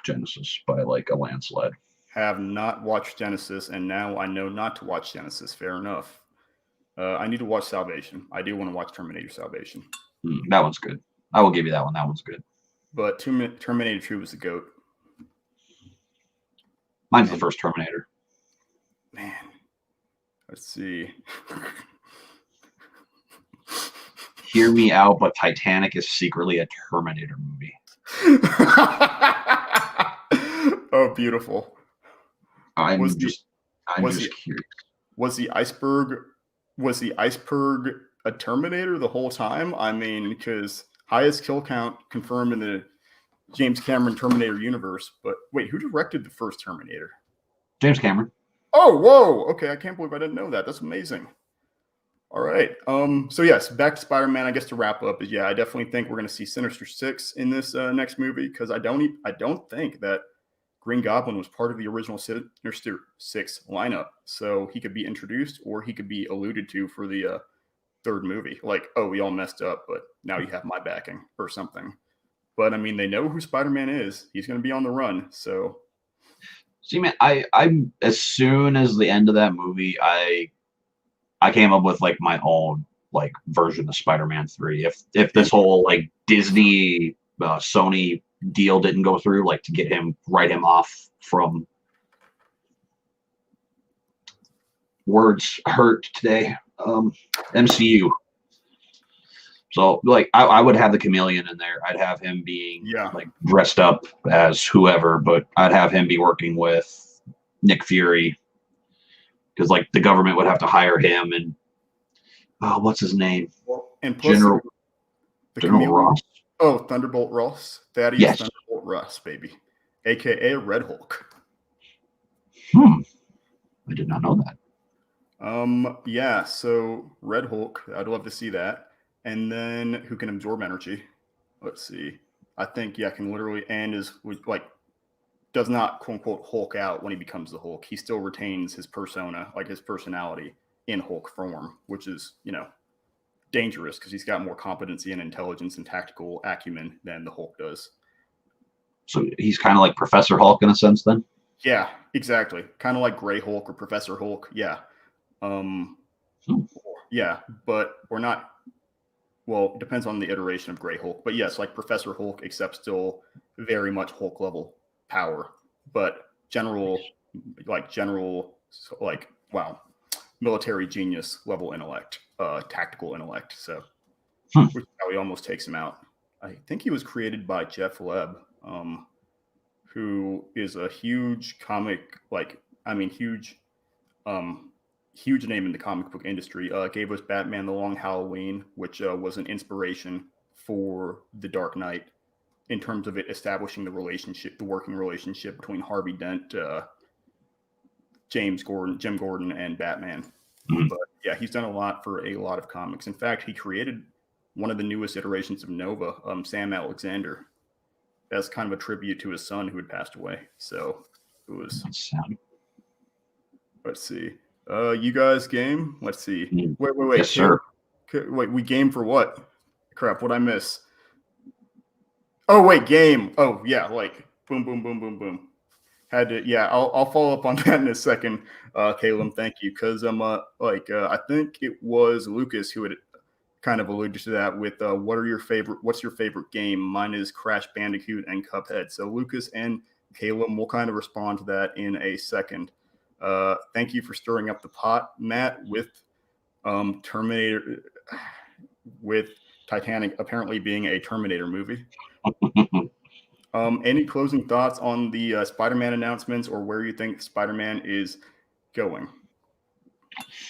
Genesis by like a landslide. Have not watched Genesis, and now I know not to watch Genesis. Fair enough. I need to watch Salvation. I do want to watch Terminator Salvation. That one's good. I will give you that one. That one's good. But Terminator 2 was the GOAT. Mine's the first Terminator. Man, let's see. Hear me out, but Titanic is secretly a Terminator movie. Oh, beautiful. I'm just curious. Was the iceberg a Terminator the whole time? I mean, because highest kill count confirmed in the James Cameron Terminator universe. But wait, who directed the first Terminator? James Cameron. Oh, whoa. Okay, I can't believe I didn't know that. That's amazing. All right. So yes, back to Spider-Man. I guess to wrap up is, I definitely think we're going to see Sinister Six in this next movie, because I don't think that Green Goblin was part of the original Sinister Six lineup. So he could be introduced, or he could be alluded to for the third movie. Like, oh, we all messed up, but now you have my backing or something. But I mean, they know who Spider-Man is. He's going to be on the run. So, see, man, I'm as soon as the end of that movie, I came up with like my own like version of Spider-Man 3. If this whole like Disney Sony deal didn't go through, like to write him off from words hurt today, MCU. So like I would have the Chameleon in there. I'd have him being like dressed up as whoever, but I'd have him be working with Nick Fury, because like the government would have to hire him, and what's his name? And plus General Ross. Oh, Thunderbolt Ross. Thaddeus Thunderbolt Ross, baby, aka Red Hulk. I did not know that. Yeah. So Red Hulk, I'd love to see that. And then who can absorb energy? Let's see. I think can literally, and is like, does not quote unquote Hulk out when he becomes the Hulk. He still retains his persona, like his personality in Hulk form, which is, dangerous, because he's got more competency and intelligence and tactical acumen than the Hulk does. So he's kind of like Professor Hulk in a sense, then. Yeah, exactly. Kind of like Gray Hulk or Professor Hulk. Yeah. Yeah, but we're not. Well, it depends on the iteration of Gray Hulk. But yes, like Professor Hulk, except still very much Hulk level power. But general, military genius level intellect, tactical intellect. So which probably almost takes him out. I think he was created by Jeff Leb, who is a huge huge name in the comic book industry. Gave us Batman: The Long Halloween, which was an inspiration for The Dark Knight in terms of it establishing the working relationship between Harvey Dent, Jim Gordon, and Batman. But yeah, he's done a lot for a lot of comics. In fact, he created one of the newest iterations of Nova, Sam Alexander, as kind of a tribute to his son who had passed away. So it was. Let's see. You guys game? Let's see. Wait. Yes, sir. Wait, we game for what? Crap, what'd I miss? Oh, wait, game. Oh, yeah, like boom, boom, boom, boom, boom. Had to, I'll follow up on that in a second, Caleb. Thank you, because I think it was Lucas who had kind of alluded to that with what's your favorite game? Mine is Crash Bandicoot and Cuphead. So Lucas and Caleb will kind of respond to that in a second. Thank you for stirring up the pot, Matt, with Terminator, with Titanic apparently being a Terminator movie. Any closing thoughts on the Spider-Man announcements, or where you think Spider-Man is going?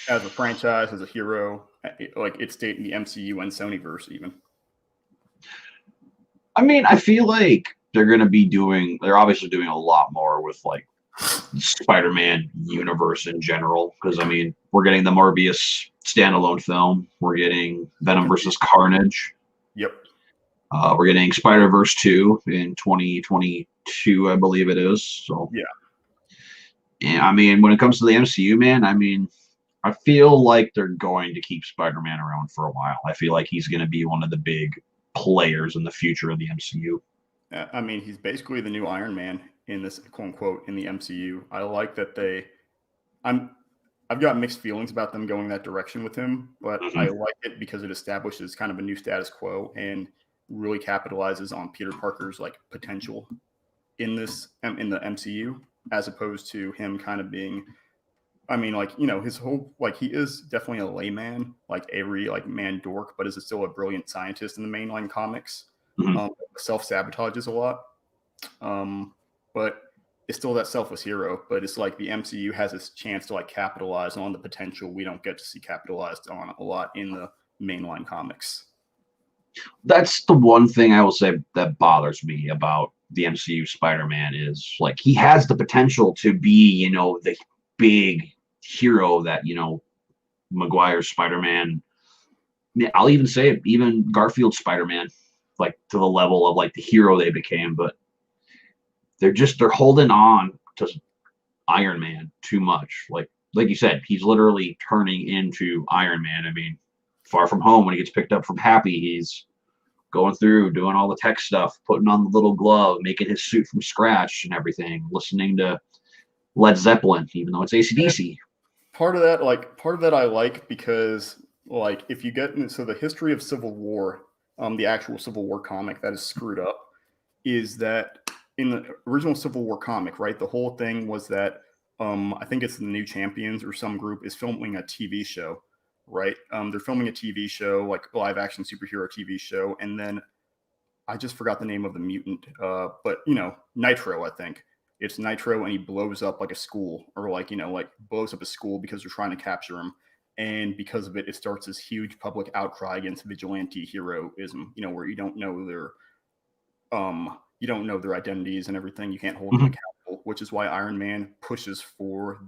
as a franchise, as a hero, like it's in the MCU and Sonyverse even. I mean, I feel like they're obviously doing a lot more with like Spider-Man universe in general, because I mean, we're getting the Morbius standalone film, we're getting Venom versus Carnage. Yep. We're getting Spider-Verse 2 in 2022, I believe it is. So yeah. And I mean, when it comes to the MCU, man, I mean, I feel like they're going to keep Spider-Man around for a while. I feel like he's going to be one of the big players in the future of the MCU. I mean, he's basically the new Iron Man in this quote unquote in the MCU. I like that I've got mixed feelings about them going that direction with him, but I like it because it establishes kind of a new status quo and really capitalizes on Peter Parker's like potential in the MCU, as opposed to him kind of being, I mean, like, you know, his whole, like, he is definitely a layman, like Avery, like man dork, but is still a brilliant scientist in the mainline comics. Self-sabotages a lot, but it's still that selfless hero. But it's like the MCU has this chance to like capitalize on the potential we don't get to see capitalized on a lot in the mainline comics. That's the one thing I will say that bothers me about the MCU Spider-Man is like he has the potential to be, you know, the big hero that, you know, Maguire's Spider-Man. I'll even say it, even Garfield's Spider-Man, like to the level of like the hero they became, but they're holding on to Iron Man too much. Like you said, he's literally turning into Iron Man. I mean, Far From Home, when he gets picked up from Happy, he's going through, doing all the tech stuff, putting on the little glove, making his suit from scratch and everything, listening to Led Zeppelin, even though it's AC/DC. Part of that I like because, like, if you get into the history of Civil War, the actual Civil War comic that is screwed up is that in the original Civil War comic, right, the whole thing was that I think it's the New Champions or some group is filming a TV show, right? They're filming a TV show, like live action superhero TV show, and then I just forgot the name of the mutant, but you know, Nitro, I think. It's Nitro, and he blows up like a school, or like, you know, like blows up a school because they're trying to capture him. And because of it, it starts this huge public outcry against vigilante heroism, you know, where you don't know their identities and everything. You can't hold them accountable, which is why Iron Man pushes for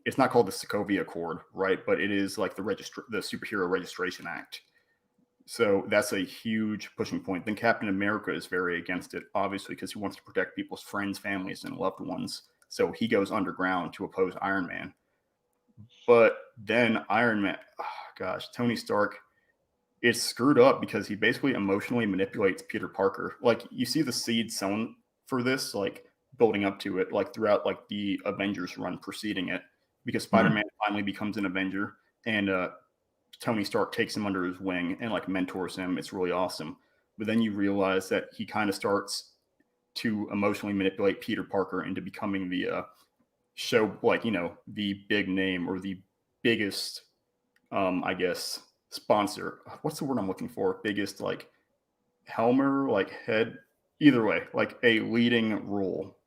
it's not called the Sokovia Accord, right? But it is like the Superhero Registration Act. So that's a huge pushing point. Then Captain America is very against it, obviously, because he wants to protect people's friends, families, and loved ones. So he goes underground to oppose Iron Man. But then Iron Man, Tony Stark, it's screwed up because he basically emotionally manipulates Peter Parker. Like, you see the seed sown for this, like building up to it, like throughout like the Avengers run preceding it, because Spider-Man finally becomes an Avenger, and Tony Stark takes him under his wing and like mentors him. It's really awesome. But then you realize that he kind of starts to emotionally manipulate Peter Parker into becoming the show, like, you know, the big name or the biggest, I guess, sponsor. What's the word I'm looking for? Biggest, like, helmer, like head, either way, like a leading role,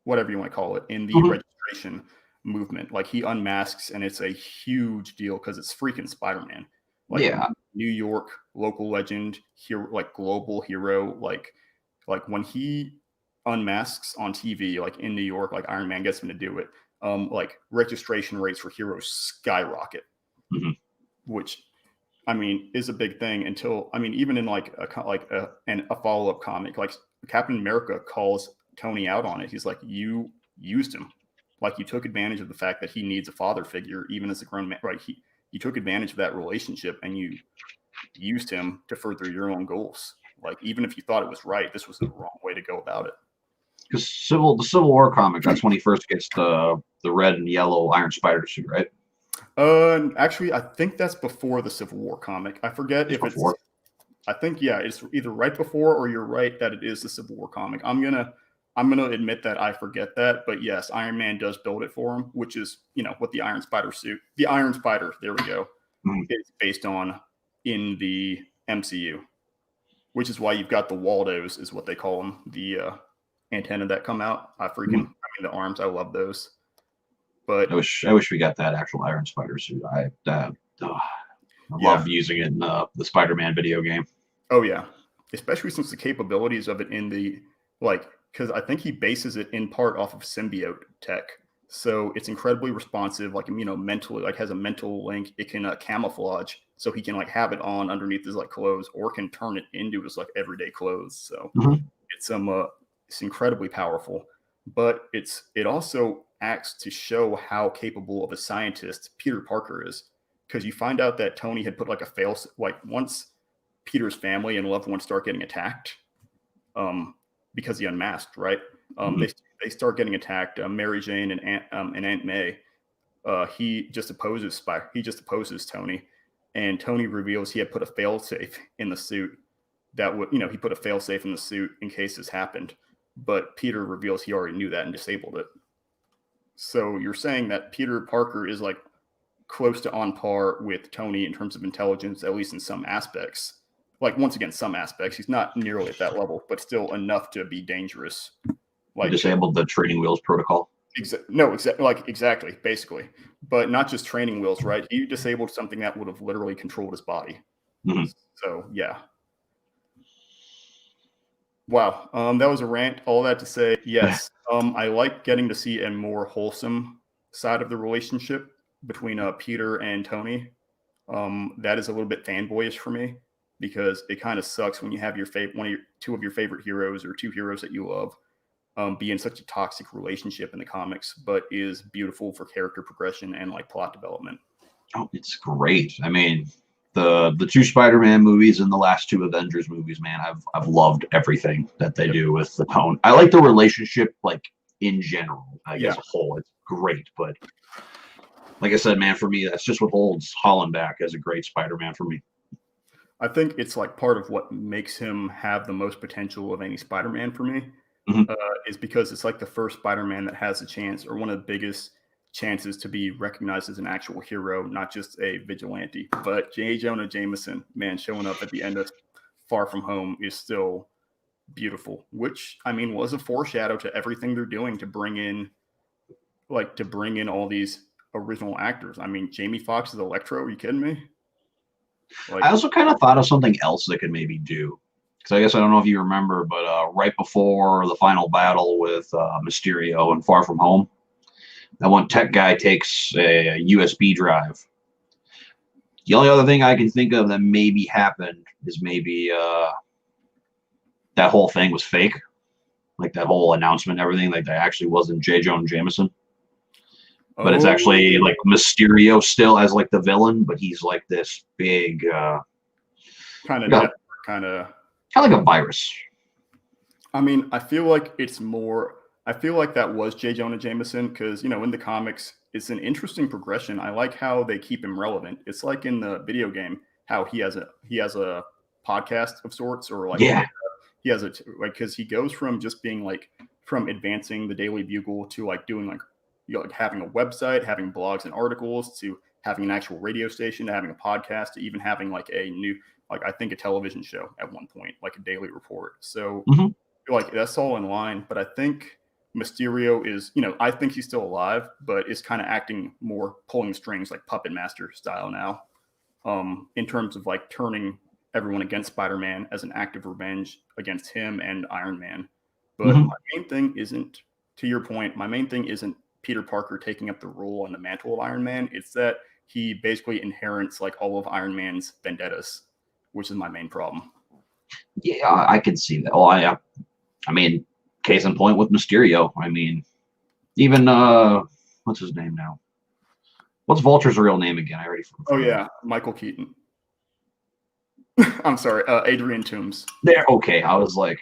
whatever you want to call it, in the registration movement. Like, he unmasks, and it's a huge deal because it's freaking Spider-Man. Like, New York local legend, hero, like global hero. Like when he unmasks on TV, like in New York, like Iron Man gets him to do it. Like registration rates for heroes skyrocket, which, I mean, is a big thing. Until, I mean, even in like a follow-up comic, like Captain America calls Tony out on it. He's like, you used him. Like, you took advantage of the fact that he needs a father figure, even as a grown man, right? You took advantage of that relationship, and you used him to further your own goals. Like, even if you thought it was right, this was the wrong way to go about it. Because the Civil War comic, that's when he first gets the red and yellow Iron Spider suit, right? Actually, I think that's before the Civil War comic. I forget if it's. I think, yeah, it's either right before, or you're right that it is the Civil War comic. I'm gonna admit that I forget that, but yes, Iron Man does build it for him, which is, you know, what the Iron Spider suit, the Iron Spider, there we go, is based on in the MCU, which is why you've got the Waldos, is what they call them, the antenna that come out. I mean, the arms, I love those. But I wish we got that actual Iron Spider suit. I love using it in the Spider-Man video game. Oh yeah, especially since the capabilities of it in the because I think he bases it in part off of symbiote tech. So it's incredibly responsive, mentally, has a mental link. It can camouflage, so he can have it on underneath his clothes, or can turn it into his everyday clothes. So it's incredibly powerful. But it also acts to show how capable of a scientist Peter Parker is, because you find out that Tony had put a fail once Peter's family and loved ones start getting attacked, because he unmasked, right? They start getting attacked. Mary Jane and Aunt May. He just opposes Tony, and Tony reveals he had put a failsafe in the suit. That would, he put a failsafe in the suit in case this happened. But Peter reveals he already knew that and disabled it. So you're saying that Peter Parker is close to on par with Tony in terms of intelligence, at least in some aspects. Once again, some aspects. He's not nearly at that level, but still enough to be dangerous. Disabled the training wheels protocol. Exactly, basically. But not just training wheels, right? He disabled something that would have literally controlled his body. So, yeah. Wow. That was a rant. All that to say, yes. I like getting to see a more wholesome side of the relationship between Peter and Tony. That is a little bit fanboyish for me, because it kind of sucks when you have two of your favorite heroes, or two heroes that you love, be in such a toxic relationship in the comics, but is beautiful for character progression and plot development. Oh, it's great. I mean, the two Spider-Man movies and the last two Avengers movies, man, I've loved everything that they do with the tone. I like the relationship in general, as a whole. It's great, but like I said, man, for me, that's just what holds Holland back as a great Spider-Man for me. I think it's part of what makes him have the most potential of any Spider-Man for me. Is because it's the first Spider-Man that has a chance, or one of the biggest chances, to be recognized as an actual hero, not just a vigilante. But J. Jonah Jameson, man, showing up at the end of Far From Home is still beautiful, which, was a foreshadow to everything they're doing to bring in all these original actors. Jamie Foxx is Electro. Are you kidding me? I also kind of thought of something else they could maybe do. Because I guess I don't know if you remember, but right before the final battle with Mysterio in Far From Home, that one tech guy takes a USB drive. The only other thing I can think of that maybe happened is maybe that whole thing was fake. That whole announcement and everything, that actually wasn't J. Jonah Jameson. But it's actually Mysterio still as the villain, but he's this big kind of like a virus. I feel like it's more. I feel like that was J. Jonah Jameson, because in the comics it's an interesting progression. I like how they keep him relevant. It's like in the video game how he has a podcast of sorts, or he has because he goes from just being from advancing the Daily Bugle to doing having a website, having blogs and articles, to having an actual radio station, to having a podcast, to even having a new I think a television show at one point, a daily report. So that's all in line. But I think Mysterio is, I think he's still alive, but is kind of acting more pulling strings, Puppet Master style now, in terms of turning everyone against Spider-Man as an act of revenge against him and Iron Man. But my main thing isn't, to your point, my main thing isn't Peter Parker taking up the role and the mantle of Iron Man. It's that he basically inherits all of Iron Man's vendettas, which is my main problem. Yeah, I can see that. Well, I mean, case in point with Mysterio. Even what's his name now? What's Vulture's real name again? I already forgot. Oh yeah, Michael Keaton. I'm sorry, Adrian Toomes. There, okay. I was I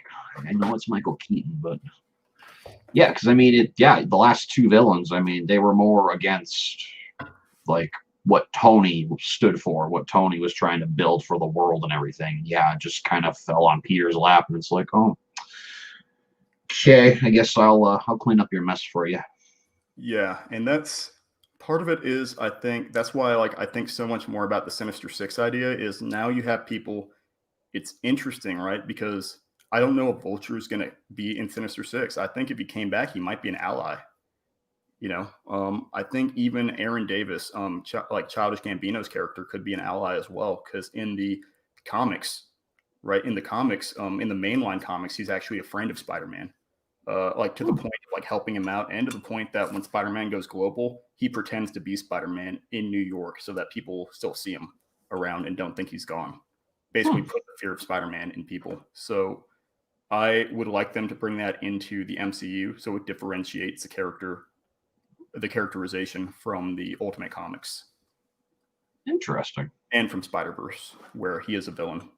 know it's Michael Keaton, but yeah, because the last two villains, they were more against what Tony stood for, what Tony was trying to build for the world and everything. Yeah, it just kind of fell on Peter's lap, and it's oh, okay, I guess I'll clean up your mess for you. Yeah, and that's part of it. Is I think that's why I think so much more about the Sinister Six idea. Is now you have people. It's interesting, right? Because I don't know if Vulture is going to be in Sinister Six. I think if he came back, he might be an ally. I think even Aaron Davis, like Childish Gambino's character, could be an ally as well. Because in the comics, right, in the mainline comics, he's actually a friend of Spider-Man. Like to the point of like helping him out, and to the point that when Spider-Man goes global, he pretends to be Spider-Man in New York so that people still see him around and don't think he's gone. Basically, put the fear of Spider-Man in people. So I would like them to bring that into the MCU so it differentiates the characterization from the Ultimate Comics. Interesting. And from Spider-Verse, where he is a villain.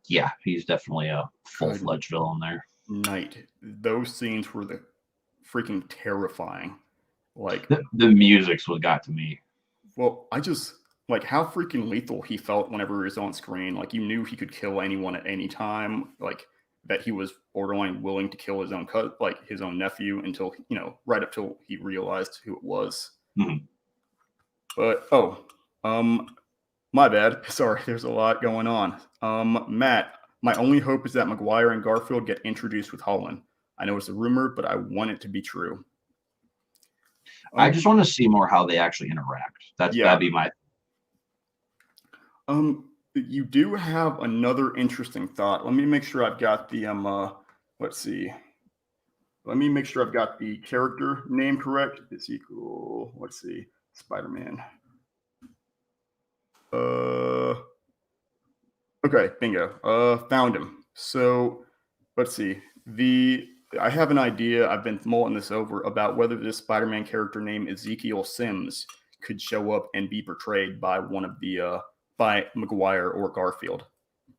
Yeah, he's definitely a full-fledged villain there. Night. Those scenes were the freaking terrifying. Like the music's what got to me. Well, I just like how freaking lethal he felt whenever he was on screen. Like you knew he could kill anyone at any time. Like that he was borderline willing to kill his own nephew until right up till he realized who it was. Mm-hmm. But my bad. Sorry, there's a lot going on. Matt. My only hope is that Maguire and Garfield get introduced with Holland. I know it's a rumor, but I want it to be true. I just want to see more how they actually interact. That'd be my. You do have another interesting thought. Let me make sure I've got the Let's see. Let me make sure I've got the character name correct. Ezekiel. Let's see. Spider-Man. Okay, bingo. Found him. So let's see. I have an idea. I've been mulling this over about whether this Spider-Man character named Ezekiel Sims could show up and be portrayed by by Maguire or Garfield.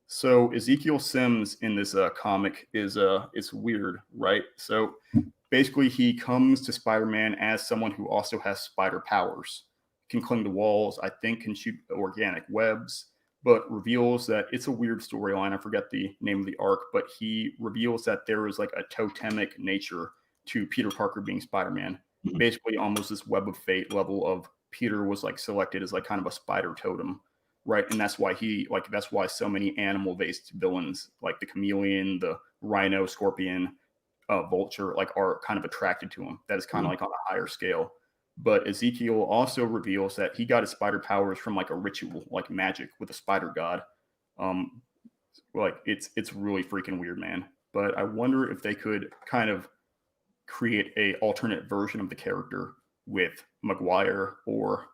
So Ezekiel Sims in this comic is weird, right? So basically, he comes to Spider-Man as someone who also has spider powers, can cling to walls, I think can shoot organic webs. But reveals that it's a weird storyline. I forget the name of the arc, but he reveals that there is like a totemic nature to Peter Parker being Spider-Man. Mm-hmm. Basically, almost this web of fate level of Peter was like selected as like kind of a spider totem, right? And that's why that's why so many animal-based villains like the chameleon, the rhino, scorpion, vulture, like are kind of attracted to him. That is kind of like on a higher scale. But Ezekiel also reveals that he got his spider powers from like a ritual, like magic with a spider god. Like it's really freaking weird, man. But I wonder if they could kind of create a alternate version of the character with Maguire or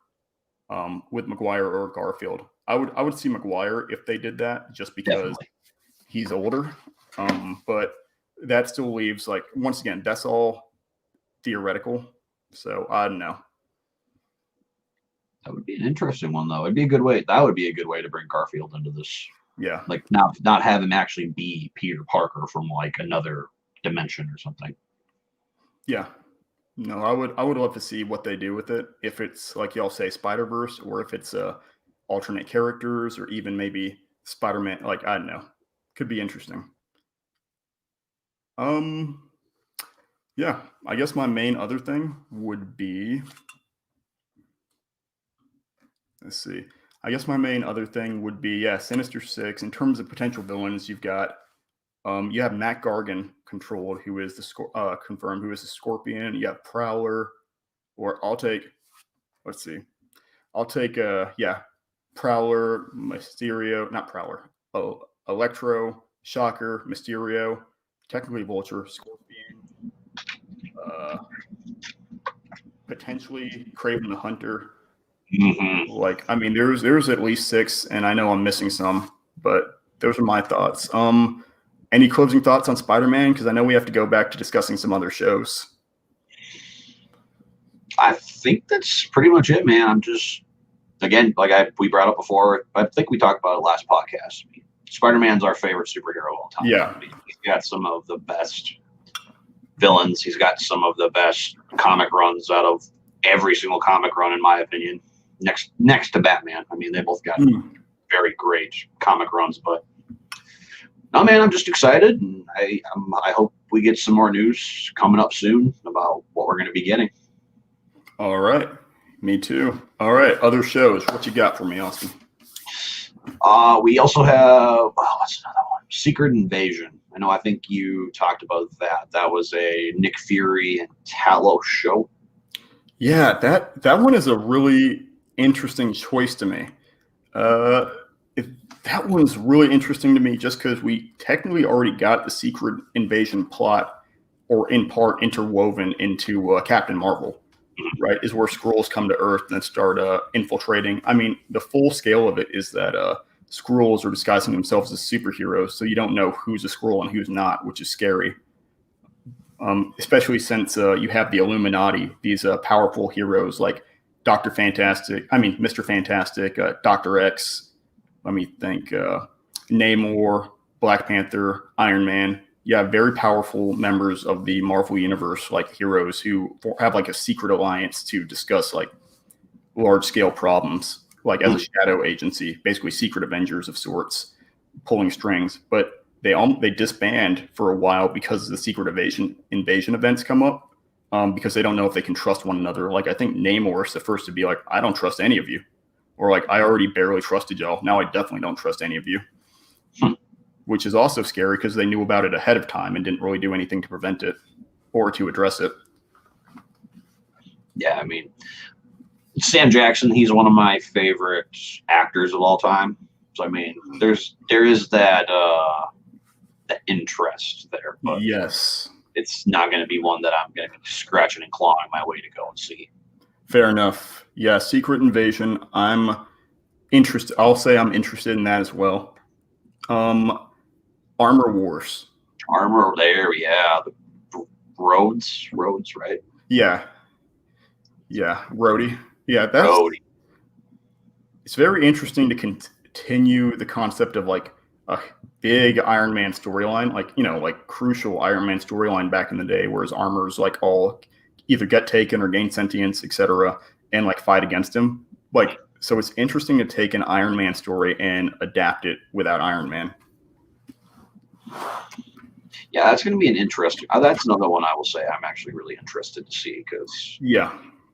Garfield. I would see Maguire if they did that, just because he's older. But that still leaves, like, once again, that's all theoretical. So I don't know. That would be an interesting one, though. It'd be a good way. That would be a good way to bring Garfield into this. Yeah. Like not have him actually be Peter Parker from like another dimension or something. Yeah. No, I would love to see what they do with it. If it's like y'all say Spider-Verse, or if it's alternate characters, or even maybe Spider-Man. Like, I don't know. Could be interesting. Yeah, I guess my main other thing would be, let's see. I guess my main other thing would be, Sinister Six. In terms of potential villains, you've got, you have Matt Gargan controlled, who is confirmed, who is the Scorpion. You have Prowler, or Prowler, Mysterio, not Prowler. Electro, Shocker, Mysterio, technically Vulture, Scorpion. Potentially Kraven the Hunter. Mm-hmm. Like, I mean, there's at least 6, and I know I'm missing some, but those are my thoughts. Any closing thoughts on Spider-Man? Because I know we have to go back to discussing some other shows. I think that's pretty much it, man. I'm just, again, like we brought up before, I think we talked about it last podcast. Spider-Man's our favorite superhero of all time. Yeah. He's got some of the best villains. He's got some of the best comic runs out of every single comic run, in my opinion. Next to Batman. I mean, they both got very great comic runs. But no, man, I'm just excited, and I hope we get some more news coming up soon about what we're going to be getting. All right, me too. All right, other shows. What you got for me, Austin? We also have what's another one? Secret Invasion. I think you talked about that. That was a Nick Fury and Talos show. Yeah, that one is a really interesting choice to me. If that one's really interesting to me just because we technically already got the Secret Invasion plot, or in part interwoven into Captain Marvel, right? Is where Skrulls come to Earth and start infiltrating. I mean, the full scale of it is that Skrulls are disguising themselves as superheroes, so you don't know who's a Skrull and who's not, which is scary. Especially since you have the Illuminati, these powerful heroes like Mr. Fantastic, Dr. X, let me think, Namor, Black Panther, Iron Man. You have very powerful members of the Marvel Universe, like heroes who have like a secret alliance to discuss like large scale problems, like as a shadow agency, basically secret Avengers of sorts, pulling strings. But they disband for a while because the secret invasion events come up, because they don't know if they can trust one another. Like I think Namor is the first to be like, I don't trust any of you, or like I already barely trusted y'all. Now I definitely don't trust any of you. Which is also scary because they knew about it ahead of time and didn't really do anything to prevent it or to address it. Yeah, I mean, Sam Jackson, he's one of my favorite actors of all time. So I mean, there is that interest there, but yes, it's not going to be one that I'm going to be scratching and clawing my way to go and see. Fair enough. Yeah, Secret Invasion. I'm interested. I'll say I'm interested in that as well. Armor Wars. Armor there, yeah. The Rhodes, right? Yeah, Rhodey. Yeah, that's. Rhodey. It's very interesting to continue the concept of like a big Iron Man storyline, like like crucial Iron Man storyline back in the day, whereas armors like all either get taken or gain sentience, etc., and like fight against him. Like, so it's interesting to take an Iron Man story and adapt it without Iron Man. Yeah, that's going to be an interesting. That's another one I will say I'm actually really interested to see because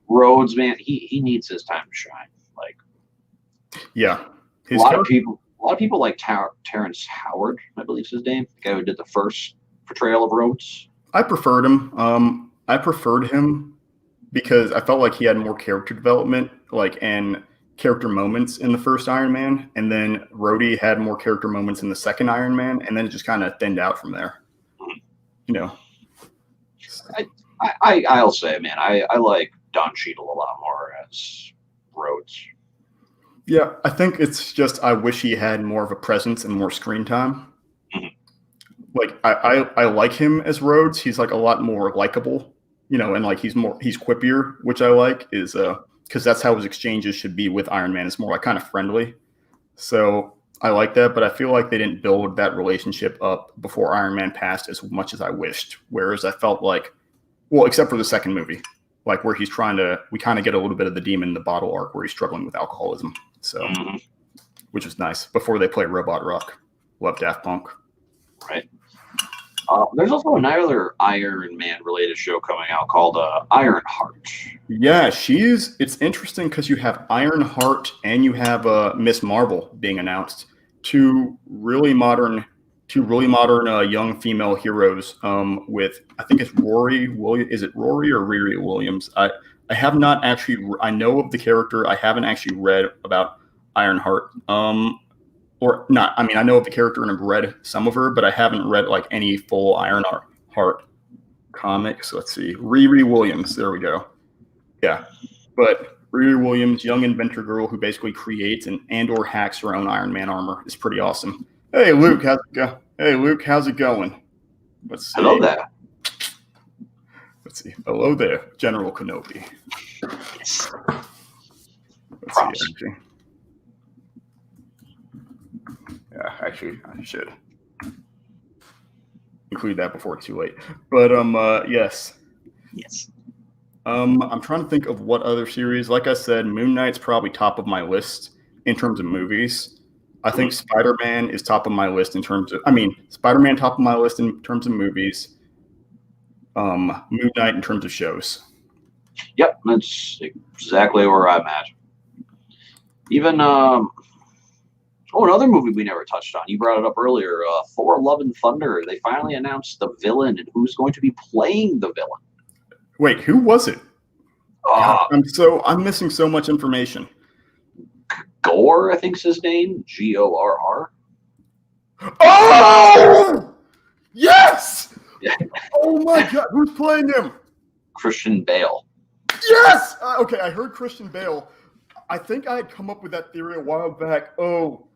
Rhodes, man, he needs his time to shine. Like, yeah, a lot of people like Terrence Howard, I believe is his name, the guy who did the first portrayal of Rhodes. I preferred him. I preferred him because I felt like he had more character development, and character moments in the first Iron Man, and then Rhodey had more character moments in the second Iron Man, and then it just kind of thinned out from there. I'll say, man, I like Don Cheadle a lot more as Rhodes. Yeah, I think it's just I wish he had more of a presence and more screen time. Like I like him as Rhodes. He's like a lot more likable, and like he's quippier, which I like, is because that's how his exchanges should be with Iron Man. It's more like kind of friendly. So I like that, but I feel like they didn't build that relationship up before Iron Man passed as much as I wished. Whereas I felt like, well, except for the second movie, like where we kind of get a little bit of the demon in the bottle arc where he's struggling with alcoholism. So, which is nice before they play Robot Rock. Love Daft Punk. Right. There's also another Iron Man related show coming out called Ironheart. Yeah, it's interesting because you have Ironheart and you have Miss Marvel being announced. Two really modern young female heroes. With I think it's Rory Williams. Is it Rory or Riri Williams? I have not actually. I know of the character. I haven't actually read about Ironheart. Or not. I mean, I know of the character and I've read some of her, but I haven't read like any full Ironheart comics. So let's see. Riri Williams. There we go. Yeah, but Riri Williams, young inventor girl who basically creates and/or hacks her own Iron Man armor, is pretty awesome. Hey Luke, how's it going? Let's see. Hello there. Let's see. Hello there, General Kenobi. Yes. Let's see. Actually, I should include that before it's too late. But yes. I'm trying to think of what other series. Like I said, Moon Knight's probably top of my list in terms of movies. I think Spider-Man is top of my list in terms of. Spider-Man top of my list in terms of movies. Moon Knight in terms of shows. Yep, that's exactly where I'm at. Even another movie we never touched on. You brought it up earlier. Thor: Love and Thunder. They finally announced the villain and who's going to be playing the villain. Wait, who was it? God, I'm missing so much information. Gore, I think's his name. Gorr. Oh! Yes! Yeah. Oh my God, who's playing him? Christian Bale. Yes! Okay, I heard Christian Bale. I think I had come up with that theory a while back. Oh,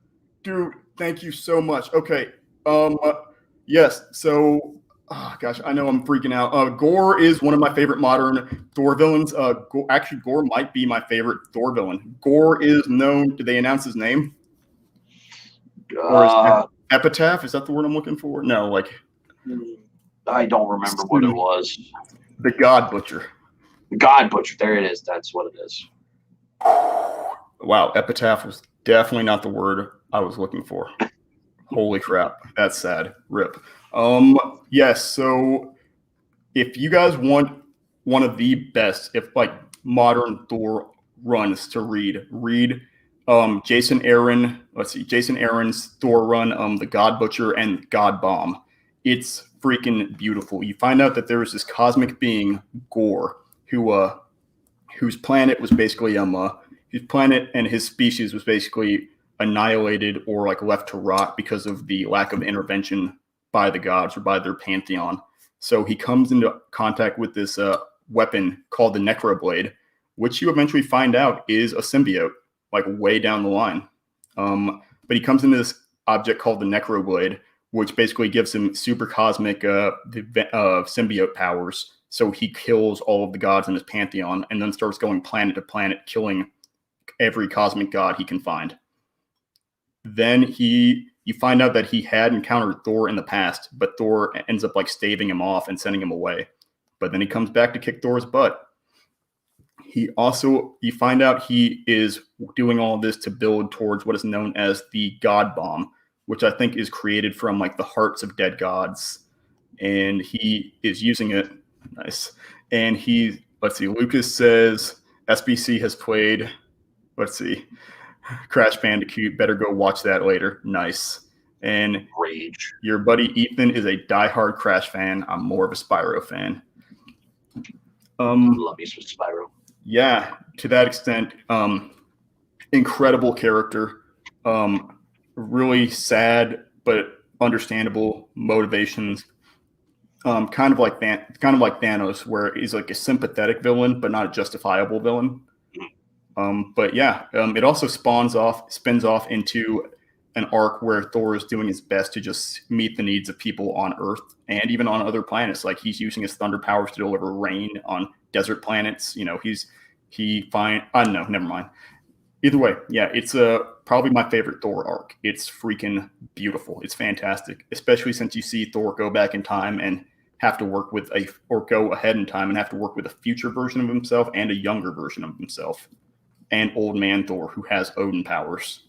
dude, thank you so much. Okay, yes, so, oh gosh, I know I'm freaking out. Gore is one of my favorite modern Thor villains. Actually, Gore might be my favorite Thor villain. Gore is known, did they announce his name? Or is Epitaph, is that the word I'm looking for? No, like... I don't remember what it was. The God Butcher. The God Butcher, there it is. That's what it is. Wow, Epitaph was definitely not the word I was looking for. Holy crap, that's sad. Rip. Yes, so if you guys want one of the best, if like modern Thor runs to read Jason Aaron's Thor run, The God Butcher and God Bomb. It's freaking beautiful. You find out that there was this cosmic being, Gore, whose planet was basically his planet and his species was basically annihilated or like left to rot because of the lack of intervention by the gods or by their pantheon. So he comes into contact with this weapon called the Necroblade, which you eventually find out is a symbiote, like way down the line. But he comes into this object called the Necroblade, which basically gives him super cosmic symbiote powers. So he kills all of the gods in his pantheon and then starts going planet to planet, killing every cosmic god he can find. Then you find out that he had encountered Thor in the past, but Thor ends up like staving him off and sending him away. But then he comes back to kick Thor's butt. You find out he is doing all of this to build towards what is known as the God Bomb, which I think is created from like the hearts of dead gods. And he is using it. Nice. And Lucas says SBC has played, Crash Bandicoot. Better go watch that later. Nice. And Rage. Your buddy Ethan is a diehard Crash fan. I'm more of a Spyro fan. Love me some Spyro. Yeah, to that extent, incredible character. Really sad but understandable motivations. Kind of like Thanos, where he's like a sympathetic villain but not a justifiable villain. But yeah, it also spins off into an arc where Thor is doing his best to just meet the needs of people on Earth and even on other planets. Like he's using his thunder powers to deliver rain on desert planets. You know, I don't know, never mind. Either way, yeah, it's probably my favorite Thor arc. It's freaking beautiful. It's fantastic, especially since you see Thor go back in time and have to work with go ahead in time and have to work with a future version of himself and a younger version of himself, and old man Thor who has Odin powers.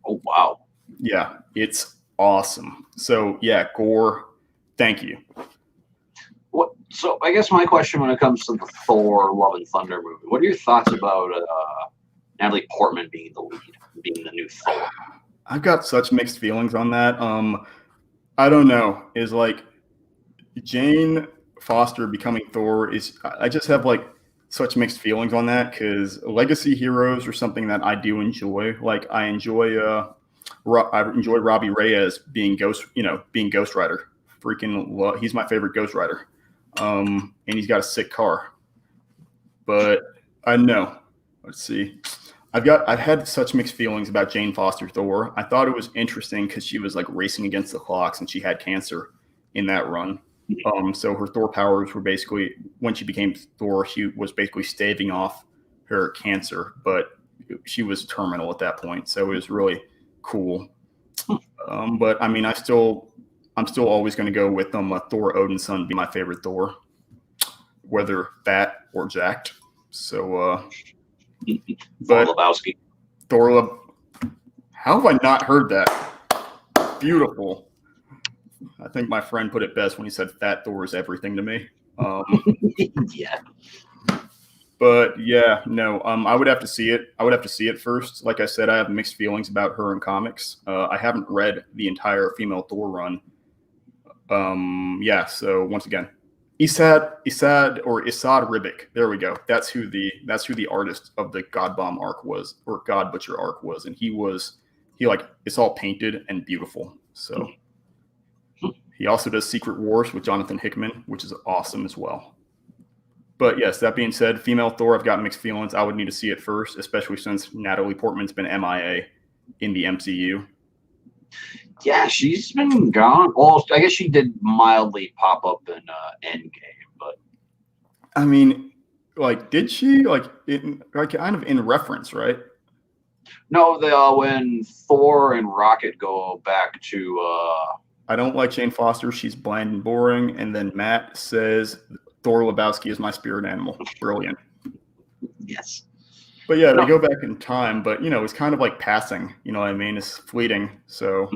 Oh wow! Yeah, it's awesome. So yeah, Gore, thank you. So I guess my question when it comes to the Thor Love and Thunder movie, what are your thoughts about Natalie Portman being the lead, being the new Thor? I've got such mixed feelings on that. I don't know. Is like Jane Foster becoming Thor I just have like such mixed feelings on that because legacy heroes are something that I do enjoy. Like I enjoy Robbie Reyes being Ghost Rider. He's my favorite Ghost Rider. And he's got a sick car. But I know. Let's see. I've had such mixed feelings about Jane Foster Thor. I thought it was interesting because she was like racing against the clocks and she had cancer in that run. So her Thor powers were basically, when she became Thor, she was basically staving off her cancer, but she was terminal at that point. So it was really cool. But I mean, I'm still always going to go with Thor Odin's son be my favorite Thor, whether fat or jacked. So, Thor Lebowski. How have I not heard that? Beautiful. I think my friend put it best when he said fat Thor is everything to me. Yeah. But yeah, no, I would have to see it. I would have to see it first. Like I said, I have mixed feelings about her in comics. I haven't read the entire female Thor run. Yeah, so once again, Isad Ribic. There we go. That's who the artist of the God Bomb arc was, or God Butcher arc was, and it's all painted and beautiful. So he also does Secret Wars with Jonathan Hickman, which is awesome as well. But yes, that being said, female Thor, I've got mixed feelings. I would need to see it first, especially since Natalie Portman's been MIA in the MCU. Yeah, she's been gone. Well, I guess she did mildly pop up in Endgame, but I mean, like, did she kind of in reference, right? No, when Thor and Rocket go back to. I don't like Jane Foster. She's bland and boring. And then Matt says Thor Lebowski is my spirit animal. Brilliant. Yes. But yeah, they go back in time, but it's kind of like passing. You know what I mean? It's fleeting. So.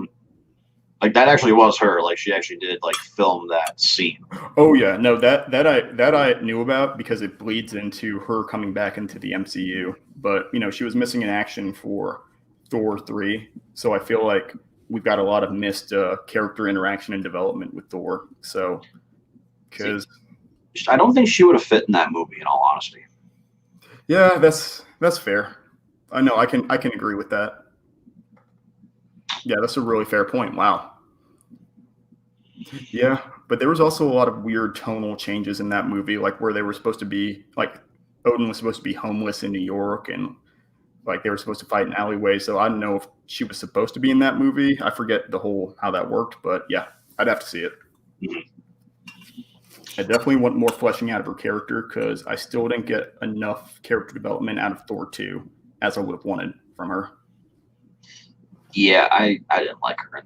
Like that actually was her. Like she actually did film that scene. Oh yeah, no, that I knew about because it bleeds into her coming back into the MCU. But she was missing in action for Thor 3, so I feel like we've got a lot of missed character interaction and development with Thor. So, because I don't think she would have fit in that movie, in all honesty. Yeah, that's fair. I know I can agree with that. Yeah, that's a really fair point. Wow. Yeah, but there was also a lot of weird tonal changes in that movie, like where they were supposed to be, like Odin was supposed to be homeless in New York, and like they were supposed to fight in alleyways. So I don't know if she was supposed to be in that movie. I forget how that worked, but yeah, I'd have to see it. I definitely want more fleshing out of her character because I still didn't get enough character development out of Thor 2 as I would have wanted from her. Yeah, I didn't like her.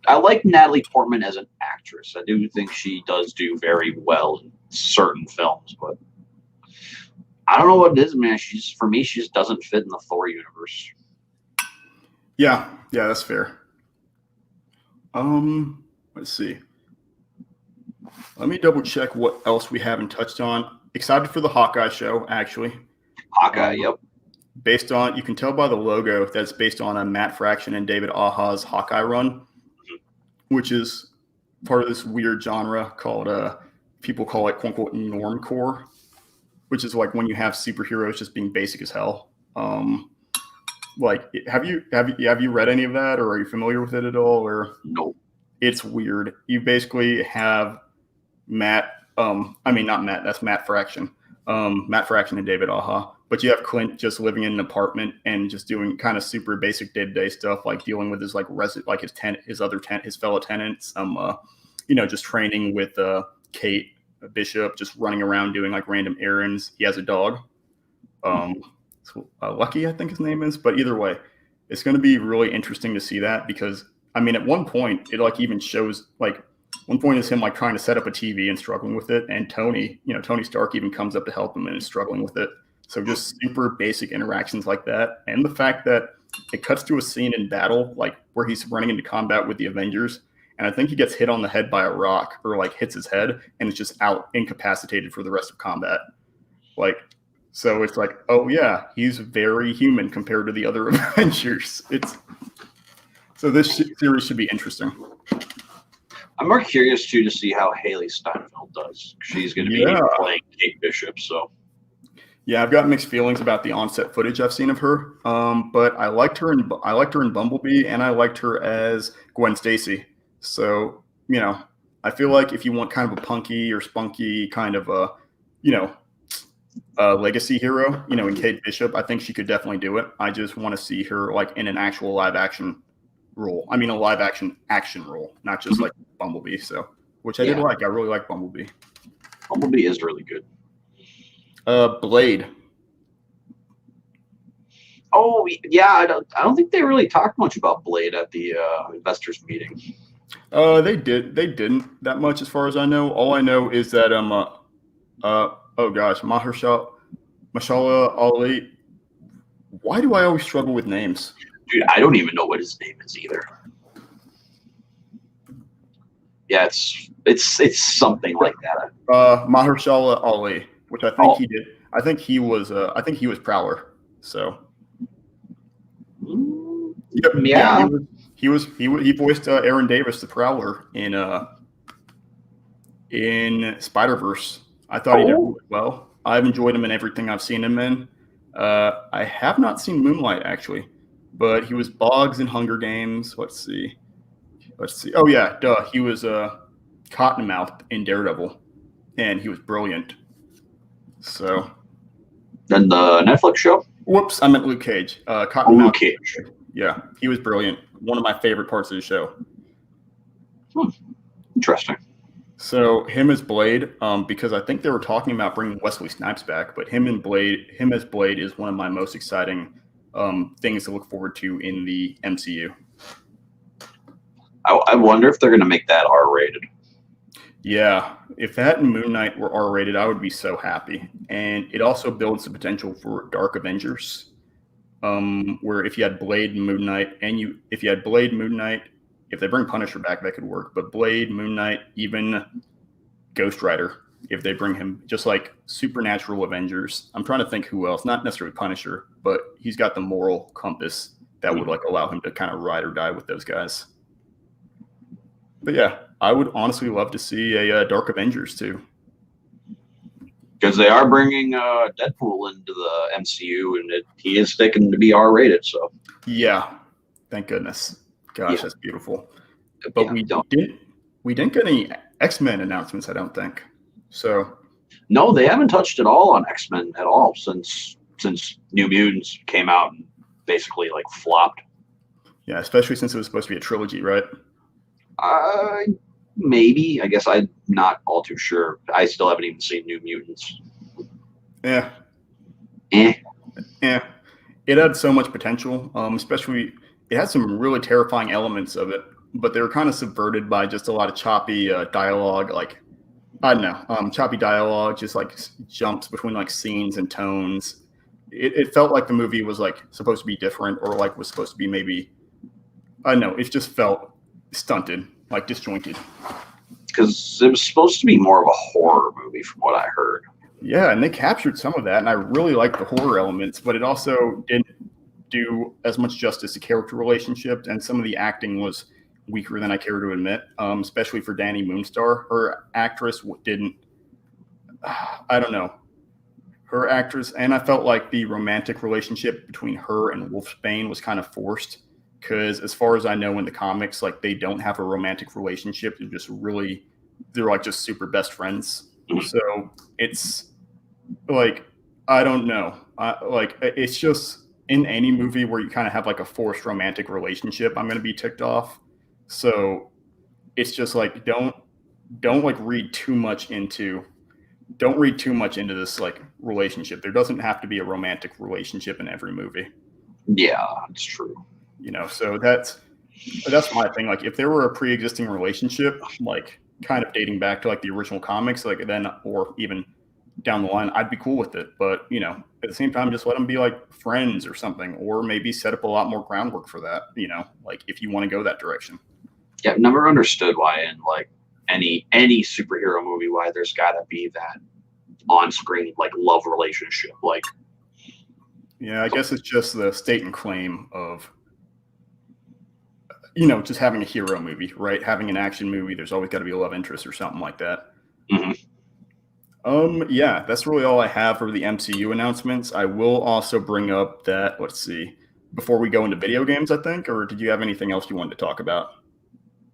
I like Natalie Portman as an actress. I do think she does do very well in certain films, but I don't know what it is, man. For me, she just doesn't fit in the Thor universe. Yeah, that's fair. Let's see. Let me double check what else we haven't touched on. Excited for the Hawkeye show, actually. Hawkeye, yep. Based on, you can tell by the logo that's based on a Matt Fraction and David Aja's Hawkeye run, which is part of this weird genre called people call it quote unquote normcore, which is like when you have superheroes just being basic as hell. Like have you read any of that, or are you familiar with it at all? Or no. It's weird. You basically have Matt, not Matt, that's Matt Fraction. Matt Fraction and David Aja. But you have Clint just living in an apartment and just doing kind of super basic day-to-day stuff, like dealing with his his fellow tenants. Just training with Kate Bishop, just running around doing like random errands. He has a dog, Lucky, I think his name is. But either way, it's going to be really interesting to see that because at one point it like even shows like one point is him like trying to set up a TV and struggling with it, and Tony Stark even comes up to help him and is struggling with it. So just super basic interactions like that. And the fact that it cuts to a scene in battle, like where he's running into combat with the Avengers. And I think he gets hit on the head by a rock or like hits his head and is just out incapacitated for the rest of combat. Like, so it's like, oh yeah, he's very human compared to the other Avengers. So this series should be interesting. I'm more curious too to see how Haley Steinfeld does. She's going to be playing Kate Bishop, so. Yeah, I've got mixed feelings about the on-set footage I've seen of her, but I liked her in Bumblebee, and I liked her as Gwen Stacy. So I feel like if you want kind of a punky or spunky kind of a legacy hero, in Kate Bishop, I think she could definitely do it. I just want to see her like in an actual live action role. A live action role, not just like Bumblebee. So, which I did like. I really like Bumblebee. Bumblebee is really good. Blade. Oh yeah, I don't think they really talked much about Blade at the investors meeting. They didn't that much as far as I know. All I know is that Mahershala Ali. Why do I always struggle with names? Dude, I don't even know what his name is either. Yeah, it's something like that. Mahershala Ali, which I think he did. I think he was Prowler. So. Yep, he voiced Aaron Davis, the Prowler, in in Spider-Verse. I thought he did really well. I've enjoyed him in everything I've seen him in. I have not seen Moonlight, actually, but he was Boggs in Hunger Games. Let's see. Oh, yeah, duh. He was Cottonmouth in Daredevil, and he was brilliant. So. Then the Netflix show? Whoops, I meant Luke Cage. Cottonmouth. Luke Cage. Yeah, he was brilliant. One of my favorite parts of the show. Interesting. So him as Blade, because I think they were talking about bringing Wesley Snipes back, but him as Blade is one of my most exciting things to look forward to in the MCU. I wonder if they're going to make that R-rated. Yeah, if that and Moon Knight were R-rated, I would be so happy. And it also builds the potential for Dark Avengers, where if you had Blade and Moon Knight, if they bring Punisher back, that could work. But Blade, Moon Knight, even Ghost Rider, if they bring him, just like Supernatural Avengers. I'm trying to think who else, not necessarily Punisher, but he's got the moral compass that would like allow him to kind of ride or die with those guys. But yeah, I would honestly love to see a Dark Avengers too. Because they are bringing Deadpool into the MCU, and he is sticking to be R-rated. So yeah, thank goodness. Gosh, that's beautiful. But yeah, we didn't get any X-Men announcements, I don't think. So no, they haven't touched at all on X-Men at all since New Mutants came out and basically like flopped. Yeah, especially since it was supposed to be a trilogy, right? Maybe. I guess I'm not all too sure. I still haven't even seen New Mutants. Yeah. Yeah. It had so much potential, especially it had some really terrifying elements of it, but they were kind of subverted by just a lot of choppy dialogue. Like, I don't know, choppy dialogue, just like jumps between like scenes and tones. It felt like the movie was like supposed to be different, or like was supposed to be maybe, I don't know, it just felt stunted, like disjointed. Because it was supposed to be more of a horror movie from what I heard. Yeah, and they captured some of that, and I really liked the horror elements, but it also didn't do as much justice to character relationships, and some of the acting was weaker than I care to admit, especially for Danny Moonstar. Her actress didn't, I don't know, her actress, and I felt like the romantic relationship between her and Wolfsbane was kind of forced, because as far as I know in the comics, like they don't have a romantic relationship. They're like just super best friends. So it's like, I don't know. Like it's just in any movie where you kind of have like a forced romantic relationship, I'm going to be ticked off. So it's just like, don't like read too much into this like relationship. There doesn't have to be a romantic relationship in every movie. Yeah, it's true. You know, so that's my thing. Like if there were a pre-existing relationship, like kind of dating back to like the original comics, like then, or even down the line, I'd be cool with it. But, you know, at the same time, just let them be like friends or something, or maybe set up a lot more groundwork for that, you know, like if you want to go that direction. Yeah, I've never understood why in like any superhero movie, why there's got to be that on-screen like love relationship. Like, yeah, I guess it's just the state and claim of, you know, just having a hero movie, right? Having an action movie, there's always got to be a love interest or something like that. Mm-hmm. Yeah, that's really all I have for the MCU announcements. I will also bring up that, let's see, before we go into video games, I think, or did you have anything else you wanted to talk about?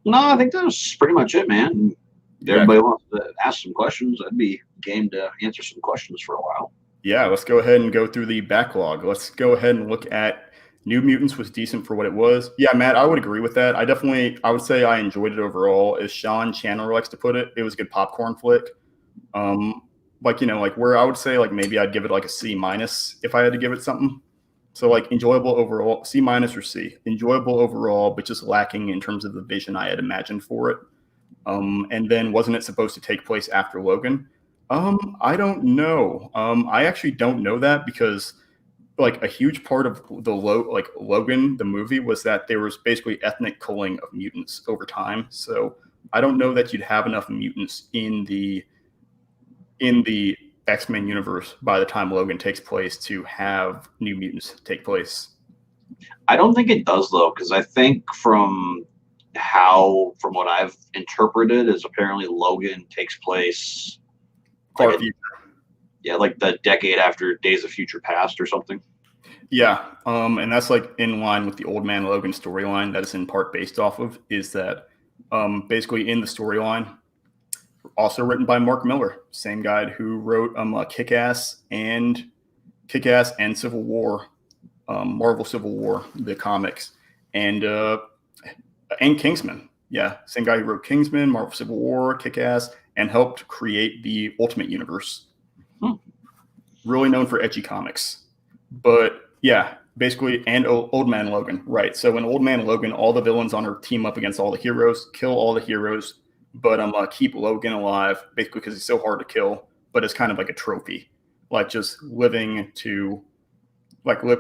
No, I think that was pretty much it, man. If everybody wants to ask some questions, I'd be game to answer some questions for a while. Yeah, let's go ahead and go through the backlog. Let's go ahead and look at New Mutants was decent for what it was. Yeah, Matt, I would agree with that. I would say I enjoyed it overall. As Sean Chandler likes to put it, it was a good popcorn flick. Like, you know, like where I would say like maybe I'd give it like a C- if I had to give it something. So like enjoyable overall, C- or C. Enjoyable overall, but just lacking in terms of the vision I had imagined for it. And then wasn't it supposed to take place after Logan? I don't know. I actually don't know that, because like a huge part of the Logan, the movie, was that there was basically ethnic culling of mutants over time. So I don't know that you'd have enough mutants in the X-Men universe by the time Logan takes place to have New Mutants take place. I don't think it does though, because I think from how, from what I've interpreted, is apparently Logan takes place Far like future. like the decade after Days of Future Past or something. Yeah, and that's like in line with the Old Man Logan storyline that is in part based off of, is that basically in the storyline, also written by Mark Miller, same guy who wrote Kick-Ass and Civil War, Marvel Civil War, the comics, and Kingsman. Yeah, same guy who wrote Kingsman, Marvel Civil War, Kick-Ass, and helped create the Ultimate Universe. Really known for edgy comics. But yeah, basically, and Old Man Logan, right? So in Old Man Logan, all the villains on her team up against all the heroes, kill all the heroes, but keep Logan alive, basically because he's so hard to kill. But it's kind of like a trophy, like just living to,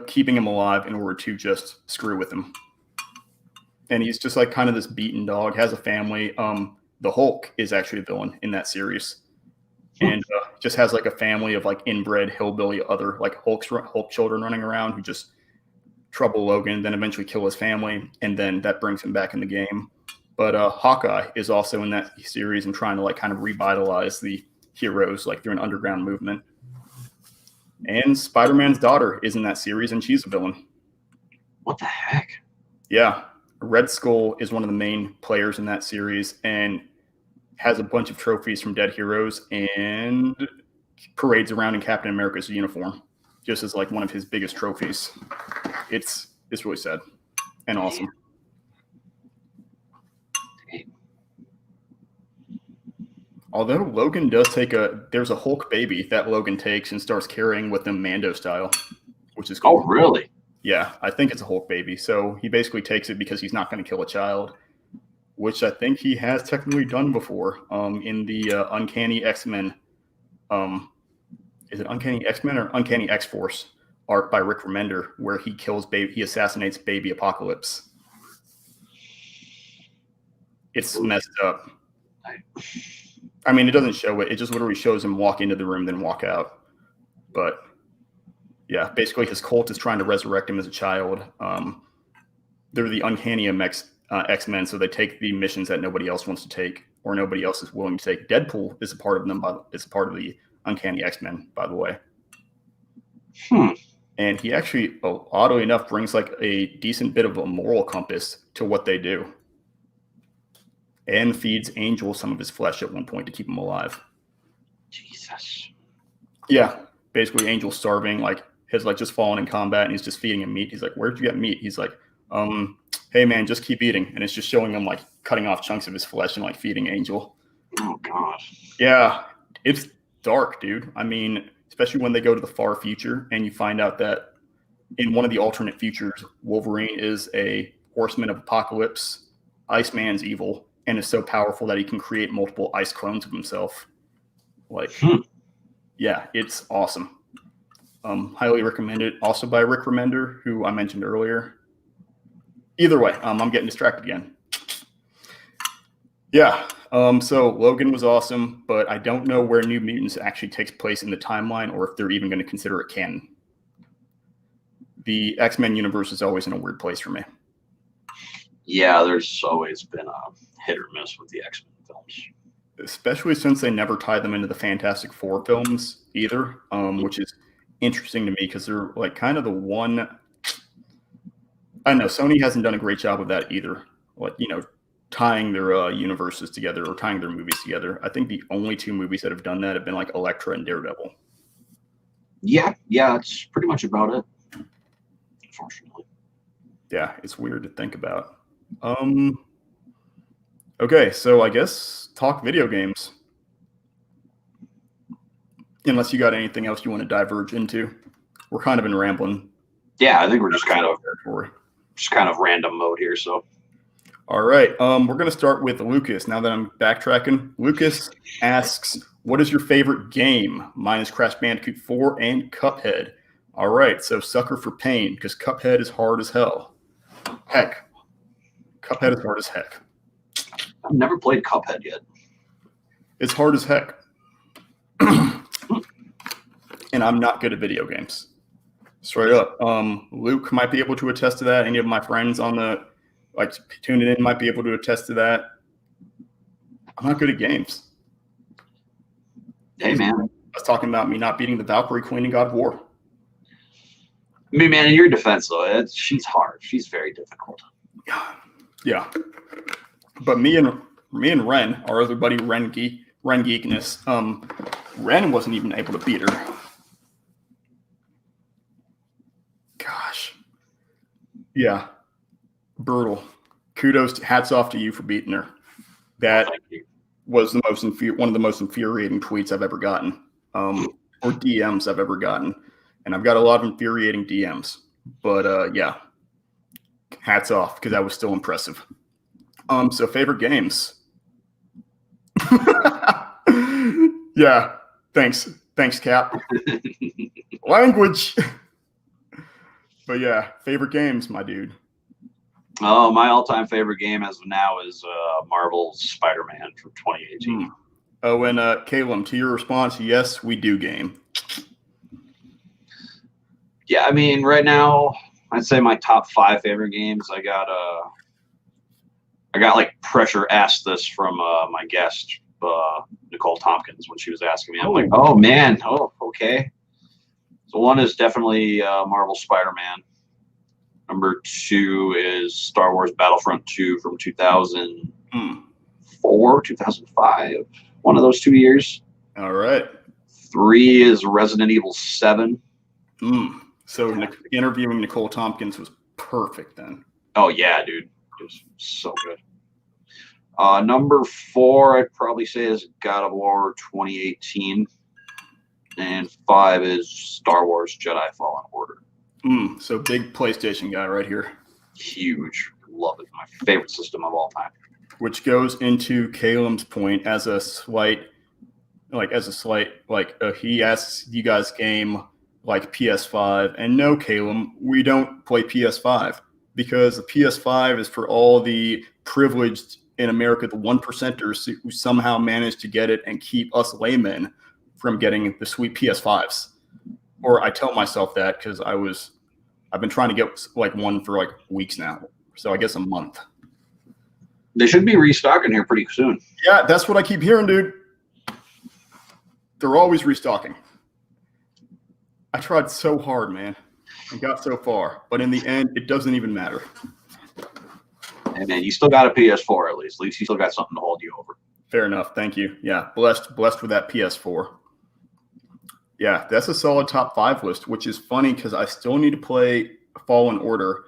keeping him alive in order to just screw with him. And he's just like kind of this beaten dog, has a family. The Hulk is actually a villain in that series. And just has like a family of like inbred hillbilly other like Hulk children running around who just trouble Logan, then eventually kill his family, and then that brings him back in the game. But Hawkeye is also in that series and trying to like kind of revitalize the heroes like through an underground movement. And Spider-Man's daughter is in that series, and she's a villain. What the heck? Yeah, Red Skull is one of the main players in that series, and has a bunch of trophies from dead heroes and parades around in Captain America's uniform, just as like one of his biggest trophies. It's really sad and awesome. Although Logan does there's a Hulk baby that Logan takes and starts carrying with him Mando style, which is cool. Oh, really? Yeah, I think it's a Hulk baby. So he basically takes it because he's not going to kill a child, which I think he has technically done before in the Uncanny X-Men. Is it Uncanny X-Men or Uncanny X-Force arc by Rick Remender, where he assassinates baby Apocalypse. It's messed up. I mean, it doesn't show it. It just literally shows him walk into the room, then walk out. But yeah, basically his cult is trying to resurrect him as a child. They're the Uncanny X-Men, so they take the missions that nobody else wants to take or nobody else is willing to take. Deadpool is a part of them. It's a part of the Uncanny X-Men, by the way. And he actually, oddly enough, brings like a decent bit of a moral compass to what they do. And feeds Angel some of his flesh at one point to keep him alive. Jesus. Yeah, basically Angel's starving, like has like just fallen in combat, and he's just feeding him meat. He's like, "Where'd you get meat?" He's like, "Hey man, just keep eating." And it's just showing him like cutting off chunks of his flesh and like feeding Angel. Oh gosh. Yeah, it's dark, dude. I mean, especially when they go to the far future and you find out that in one of the alternate futures, Wolverine is a horseman of apocalypse, Iceman's evil, and is so powerful that he can create multiple ice clones of himself. Like, yeah, it's awesome. Highly recommend it. Also by Rick Remender, who I mentioned earlier. Either way, I'm getting distracted again. Yeah, so Logan was awesome, but I don't know where New Mutants actually takes place in the timeline or if they're even going to consider it canon. The X-Men universe is always in a weird place for me. Yeah, there's always been a hit or miss with the X-Men films. Especially since they never tied them into the Fantastic Four films either, which is interesting to me because they're like kind of the one. I don't know, Sony hasn't done a great job of that either. Like, tying their universes together or tying their movies together. I think the only two movies that have done that have been like Elektra and Daredevil. Yeah, that's pretty much about it. Unfortunately. Yeah, it's weird to think about. Okay, so I guess talk video games. Unless you got anything else you want to diverge into. We're kind of in rambling. Yeah, I think we're just kind of random mode here, so. All right, we're going to start with Lucas. Now that I'm backtracking, Lucas asks, what is your favorite game? Mine is Crash Bandicoot 4 and Cuphead. All right, so sucker for pain, because Cuphead is hard as hell. Heck, Cuphead is hard as heck. I've never played Cuphead yet. It's hard as heck. And I'm not good at video games. Straight up. Luke might be able to attest to that. Any of my friends on the like tuning in might be able to attest to that. I'm not good at games. Hey, man. I was talking about me not beating the Valkyrie Queen in God of War. I mean, man, in your defense, though, she's hard. She's very difficult. Yeah. But me and Ren, our other buddy Ren Geekness, Ren wasn't even able to beat her. Gosh. Yeah. Brutal. Kudos, hats off to you for beating her. That was the one of the most infuriating tweets I've ever gotten, or DMs I've ever gotten. And I've got a lot of infuriating DMs. But yeah. Hats off, because that was still impressive. So favorite games. Yeah, thanks, Cap. Language. But yeah, favorite games, my dude. Oh, my all-time favorite game as of now is Marvel's Spider-Man from 2018. Oh, and Caleb, to your response, yes, we do game. Yeah, I mean, right now, I'd say my top 5 favorite games. I got like pressure asked this from my guest Nicole Tompkins when she was asking me. I'm like, oh man, okay. So one is definitely Marvel Spider-Man. Number 2 is Star Wars Battlefront 2 from 2004, 2005, one of those 2 years. All right. 3 is Resident Evil 7. So interviewing Nicole Tompkins was perfect then. Oh yeah, dude. It was so good. Number 4, I'd probably say is God of War 2018. And 5 is Star Wars Jedi Fallen Order. So big PlayStation guy right here. Huge. Love it. My favorite system of all time. Which goes into Caleb's point as a slight, he asks you guys game like PS5. And no, Caleb, we don't play PS5 because the PS5 is for all the privileged in America, the 1%ers who somehow managed to get it and keep us laymen from getting the sweet PS5s. Or I tell myself that because I've been trying to get like one for like weeks now. So I guess a month. They should be restocking here pretty soon. Yeah, that's what I keep hearing, dude. They're always restocking. I tried so hard, man, and got so far. But in the end, it doesn't even matter. Hey, man, you still got a PS4 at least. At least you still got something to hold you over. Fair enough. Thank you. Yeah, blessed with that PS4. Yeah, that's a solid top 5 list, which is funny because I still need to play Fallen Order,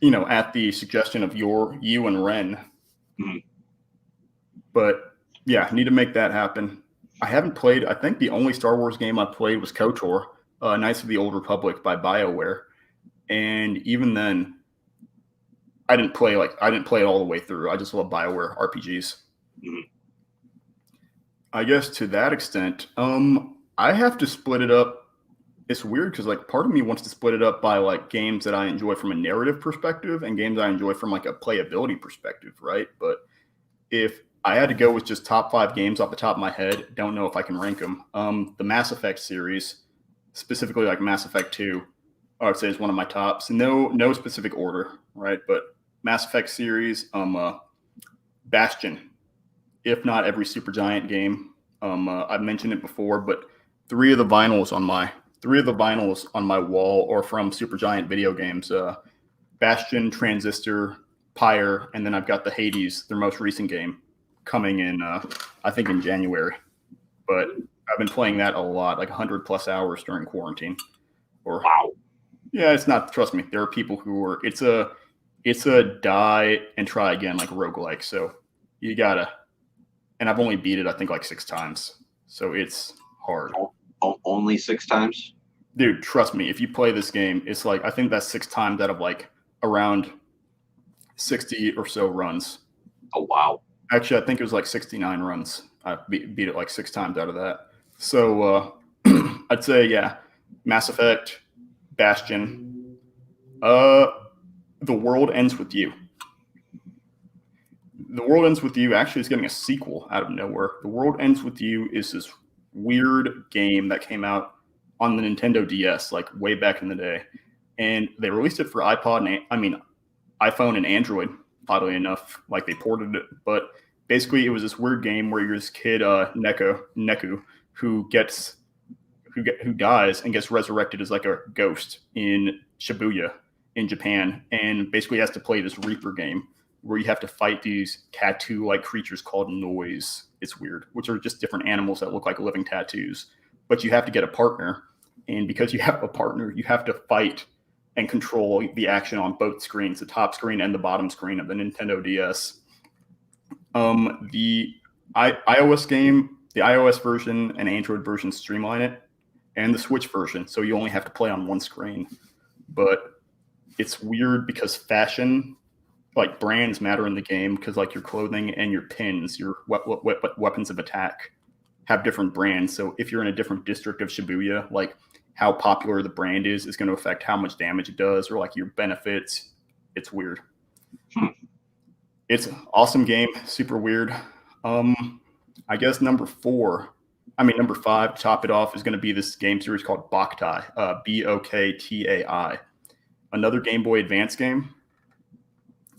at the suggestion of you and Ren. But yeah, need to make that happen. I haven't played, I think the only Star Wars game I played was KOTOR, Knights of the Old Republic by BioWare. And even then, I didn't play it all the way through. I just love BioWare RPGs. I guess to that extent, I have to split it up. It's weird because part of me wants to split it up by games that I enjoy from a narrative perspective and games I enjoy from a playability perspective, right? But if I had to go with just top 5 games off the top of my head, don't know if I can rank them. The Mass Effect series, specifically Mass Effect 2, I would say is one of my tops. No specific order, right? But Mass Effect series, Bastion, if not every Supergiant game. I've mentioned it before, but 3 of the vinyls on my wall are from Supergiant video games. Bastion, Transistor, Pyre, and then I've got the Hades, their most recent game, coming in, I think in January. But I've been playing that a lot, 100+ hours during quarantine. Wow. Yeah, it's not. Trust me, there are people who are. It's a die and try again roguelike. So you gotta. And I've only beat it, I think 6 times. So it's hard. Only 6 times? Dude, trust me, if you play this game, it's I think that's 6 times out of around 60 or so runs. Oh, wow. Actually, I think it was 69 runs. I beat it 6 times out of that. So I'd say, yeah, Mass Effect, Bastion, The World Ends With You. The World Ends With You actually is getting a sequel out of nowhere. The World Ends With You is this weird game that came out on the Nintendo DS way back in the day, and they released it for iPhone and Android oddly enough, like they ported it. But basically, it was this weird game where you're this kid, Neku, who dies and gets resurrected as like a ghost in Shibuya in Japan, and basically has to play this Reaper game where you have to fight these tattoo-like creatures called noise. It's weird, which are just different animals that look like living tattoos. But you have to get a partner, and because you have a partner, you have to fight and control the action on both screens, the top screen and the bottom screen of the Nintendo DS. The iOS game, the iOS version and Android version streamline it, and the Switch version, so you only have to play on one screen. But it's weird because fashion, like brands, matter in the game, because like your clothing and your pins, your weapons of attack, have different brands. So if you're in a different district of Shibuya, like how popular the brand is going to affect how much damage it does, or like your benefits. It's weird. It's an awesome game, super weird. I guess number 5 to top it off is going to be this game series called Boktai, Boktai. Another Game Boy Advance game.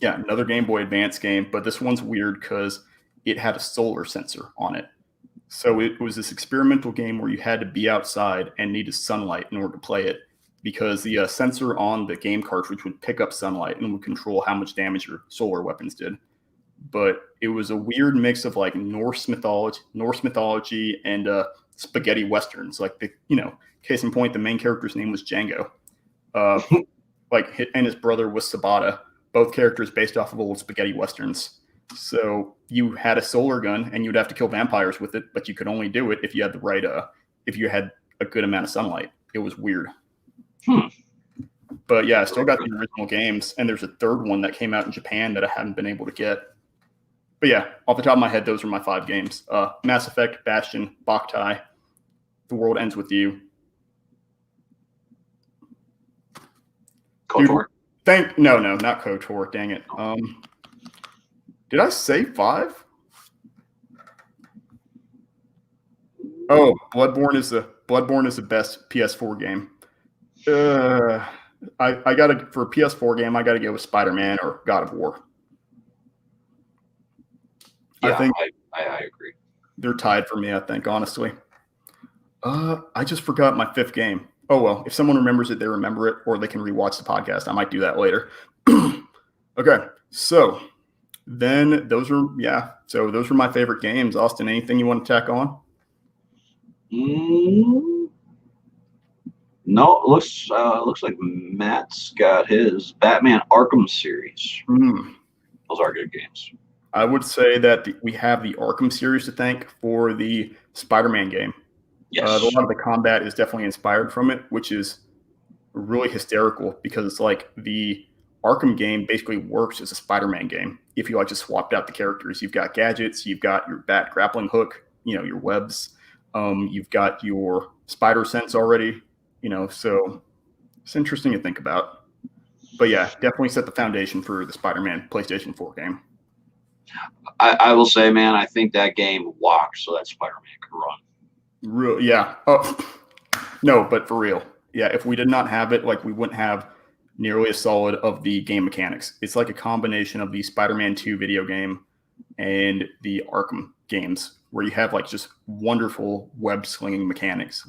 Yeah, another Game Boy Advance game, but this one's weird because it had a solar sensor on it. So it was this experimental game where you had to be outside and needed sunlight in order to play it, because the sensor on the game cartridge would pick up sunlight and would control how much damage your solar weapons did. But it was a weird mix of like Norse mythology and spaghetti westerns. Like case in point, the main character's name was Django, and his brother was Sabata. Both characters based off of old spaghetti westerns. So you had a solar gun and you'd have to kill vampires with it, but you could only do it if you had the right, if you had a good amount of sunlight. It was weird. But yeah, I still got the original games, and there's a third one that came out in Japan that I haven't been able to get. But yeah, off the top of my head, those are my 5 games. Mass Effect, Bastion, Boktai, The World Ends With You. KOTOR? No, not KOTOR. Dang it. Did I say 5? Oh, Bloodborne is the best PS4 game. I gotta, for a PS4 game, I gotta go with Spider-Man or God of War. Yeah, I think I agree. They're tied for me, I think, honestly. I just forgot my 5th game. Oh well, if someone remembers it, they remember it, or they can rewatch the podcast. I might do that later. Okay, so then those are my favorite games. Austin, anything you want to tack on? No, it looks like Matt's got his Batman Arkham series. Those are good games. I would say that we have the Arkham series to thank for the Spider-Man game. Yes. A lot of the combat is definitely inspired from it, which is really hysterical because it's like the Arkham game basically works as a Spider-Man game. If you just swapped out the characters, you've got gadgets, you've got your bat grappling hook, your webs, you've got your spider sense already, so it's interesting to think about. But yeah, definitely set the foundation for the Spider-Man PlayStation 4 game. I will say, man, I think that game walked so that Spider-Man could run. Real, yeah. Oh, no, but for real. Yeah, if we did not have it, we wouldn't have nearly as solid of the game mechanics. It's like a combination of the Spider-Man 2 video game and the Arkham games, where you have just wonderful web swinging mechanics,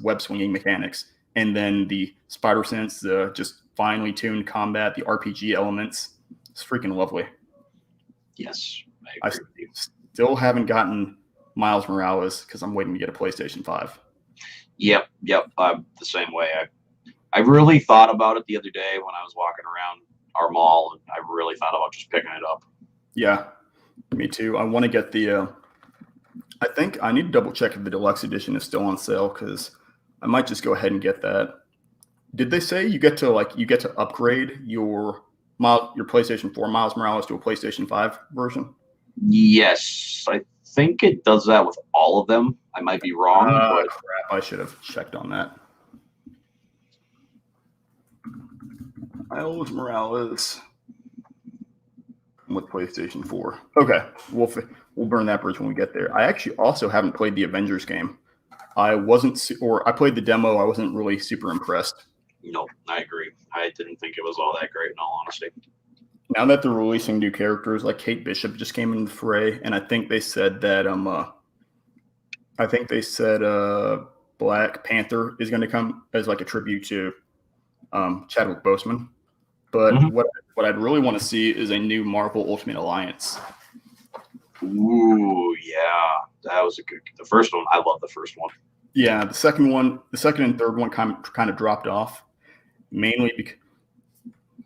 and then the spider sense, the just finely tuned combat, the RPG elements. It's freaking lovely. Yes, I agree with you. Still haven't gotten Miles Morales because I'm waiting to get a PlayStation 5. Yep. I'm the same way. I really thought about it the other day when I was walking around our mall, and I really thought about just picking it up. Yeah, me too. I want to get the. I think I need to double check if the deluxe edition is still on sale, because I might just go ahead and get that. Did they say you get to upgrade your PlayStation 4 Miles Morales to a PlayStation 5 version? Yes, I think it does that with all of them. I might be wrong. But crap, I should have checked on that. Miles Morales with PlayStation 4. Okay, we'll burn that bridge when we get there. I actually also haven't played the Avengers game. I played the demo. I wasn't really super impressed. No, I agree. I didn't think it was all that great, in all honesty. now that they're releasing new characters, like Kate Bishop just came into the fray, and I think they said that Black Panther is going to come as like a tribute to Chadwick Boseman. But what I'd really want to see is a new Marvel Ultimate Alliance. Ooh, yeah, that was a good. The first one, I love the first one. Yeah, the second and third one kind of dropped off, mainly because.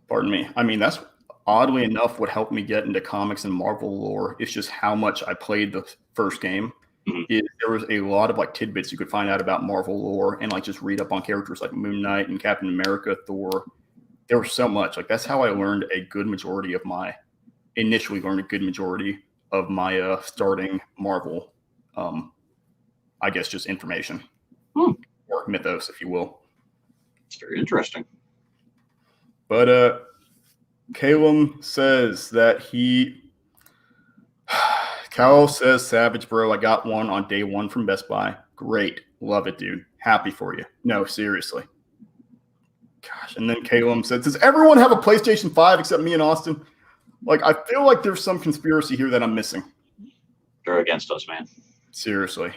Pardon me. I mean, that's oddly enough what helped me get into comics and Marvel lore. It's just how much I played the first game. There was a lot of like tidbits you could find out about Marvel lore and like just read up on characters like Moon Knight and Captain America, Thor. There was so much. Like that's how I learned initially learned a good majority of my starting Marvel, I guess just information or mythos, if you will. It's very interesting. But Calum says that Cal says, Savage, bro, I got one on day one from Best Buy. Great. Love it, dude. Happy for you. No, seriously. Gosh. And then Calum said, does everyone have a PlayStation 5 except me and Austin? Like, I feel like there's some conspiracy here that I'm missing. They're against us, man. Seriously.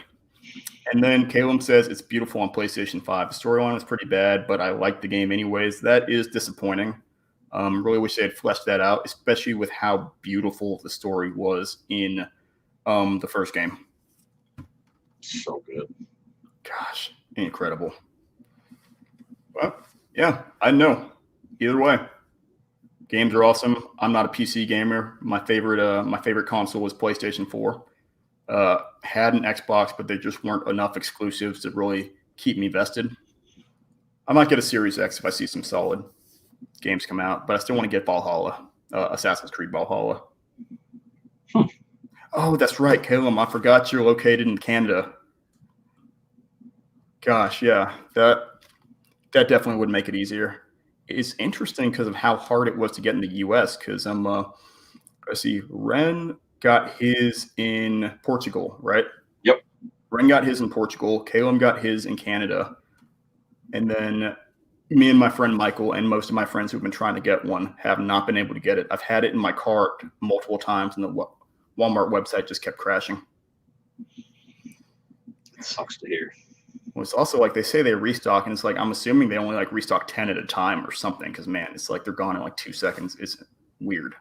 And then Calum says, it's beautiful on PlayStation 5. The storyline is pretty bad, but I like the game anyways. That is disappointing. Really wish they had fleshed that out, especially with how beautiful the story was in the first game. So good. Gosh, incredible. Well, yeah, I know. Either way, games are awesome. I'm not a PC gamer. My favorite console was PlayStation 4. Had an Xbox, but there just weren't enough exclusives to really keep me vested. I might get a Series X if I see some solid games come out, but I still want to get Valhalla, Assassin's Creed Valhalla. Oh, that's right, Calum. I forgot you're located in Canada. Gosh, yeah, that definitely would make it easier. It's interesting because of how hard it was to get in the U.S. Because let's see, Ren got his in Portugal, right? Yep. Ren got his in Portugal. Calum got his in Canada, and then me and my friend Michael and most of my friends who've been trying to get one have not been able to get it. I've had it in my cart multiple times, and the Walmart website just kept crashing. It sucks to hear. Well, it's also like they say they restock, and it's like I'm assuming they only like restock 10 at a time or something. Because man, it's like they're gone in like 2 seconds. It's weird.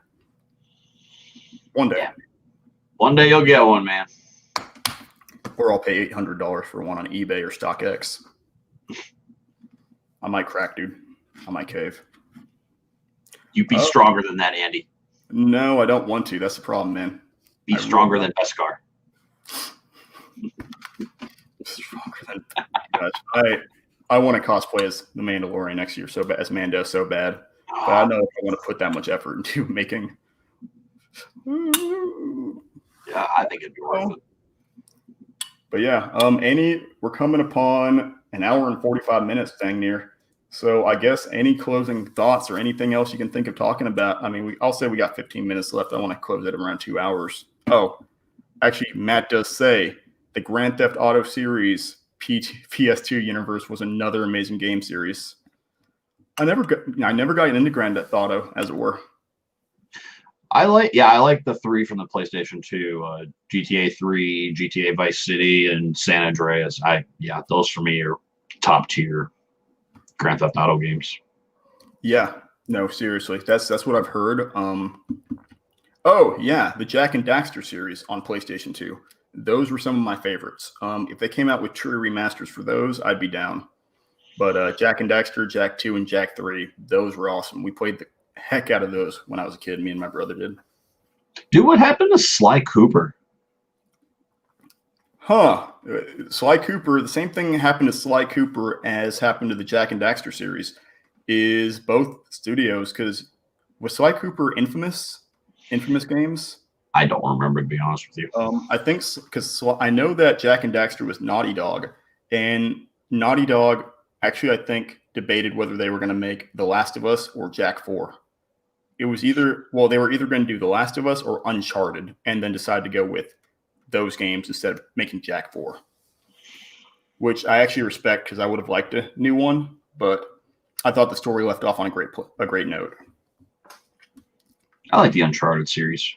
One day. Yeah. One day you'll get one, man. Or I'll pay $800 for one on eBay or StockX. I might crack, dude. I might cave. You be stronger than that, Andy. No, I don't want to. That's the problem, man. Be stronger than Beskar. Stronger than gosh, I want to cosplay as the Mandalorian next year as Mando so bad. But I don't know if I want to put that much effort into making. Yeah, I think it'd be worth it. But yeah, Annie, we're coming upon an hour and 45 minutes dang near. So I guess any closing thoughts or anything else you can think of talking about? I mean, I'll say we got 15 minutes left. I want to close it around 2 hours. Oh, actually, Matt does say the Grand Theft Auto series PS2 universe was another amazing game series. I never got into Grand Theft Auto, as it were. I like the 3 from the PlayStation 2, GTA 3, GTA Vice City, and San Andreas. Those for me are top tier Grand Theft Auto games. Yeah, no, seriously, that's what I've heard. Oh yeah, the Jak and Daxter series on PlayStation 2. Those were some of my favorites. If they came out with true remasters for those, I'd be down. But Jak and Daxter, Jak 2, and Jak 3, those were awesome. We played the heck out of those when I was a kid. Me and my brother did. Dude, what happened to Sly Cooper? Sly Cooper, the same thing happened to Sly Cooper as happened to the Jak and Daxter series, is both studios, because was Sly Cooper infamous games? I don't remember, to be honest with you. I think because I know that Jak and Daxter was Naughty Dog, and Naughty Dog actually, I think, debated whether they were going to make The Last of Us or Jak 4. It was they were either going to do The Last of Us or Uncharted, and then decided to go with those games instead of making Jak 4, which I actually respect because I would have liked a new one, but I thought the story left off on a great note. I like the Uncharted series.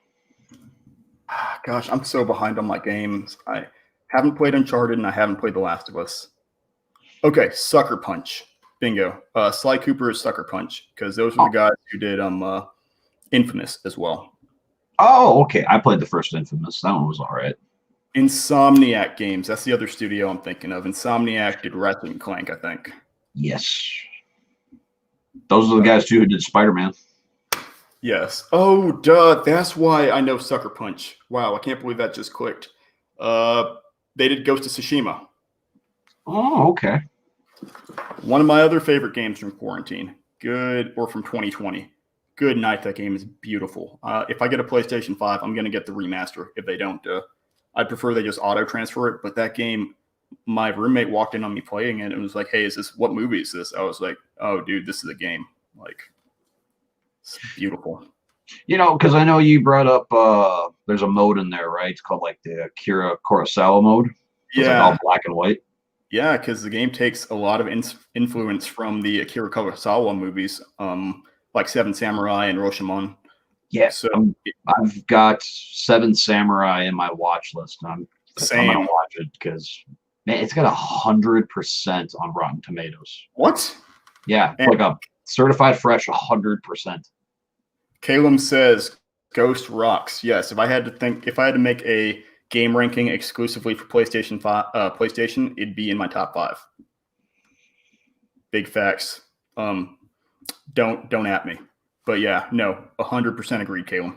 Gosh, I'm so behind on my games. I haven't played Uncharted and I haven't played The Last of Us. Okay, Sucker Punch. Bingo. Sly Cooper is Sucker Punch because those are the guys who did Infamous as well. Oh, okay. I played the first Infamous. That one was all right. Insomniac Games. That's the other studio I'm thinking of. Insomniac did Ratchet and Clank, I think. Yes. Those are the guys, too, who did Spider-Man. Yes. Oh, duh. That's why I know Sucker Punch. Wow, I can't believe that just clicked. They did Ghost of Tsushima. Oh, okay. One of my other favorite games from quarantine. Good, or from 2020. Good night. That game is beautiful. If I get a PlayStation 5, I'm going to get the remaster. If they don't, I'd prefer they just auto-transfer it. But that game, my roommate walked in on me playing it and was like, hey, what movie is this? I was like, oh, dude, this is a game. Like, it's beautiful. You know, because I know you brought up there's a mode in there, right? It's called like the Akira Kurosawa mode. It's like all black and white. Yeah, because the game takes a lot of influence from the Akira Kurosawa movies, like Seven Samurai and Rashomon. Yeah, so I've got Seven Samurai in my watch list. I'm gonna watch it because man, it's got 100% on Rotten Tomatoes. What? Yeah, like a certified fresh 100%. Caleb says Ghost rocks. Yes, if I had to make a game ranking exclusively for PlayStation, it'd be in my top 5. Big facts. Don't at me. But yeah, no, 100% agreed, Caleb.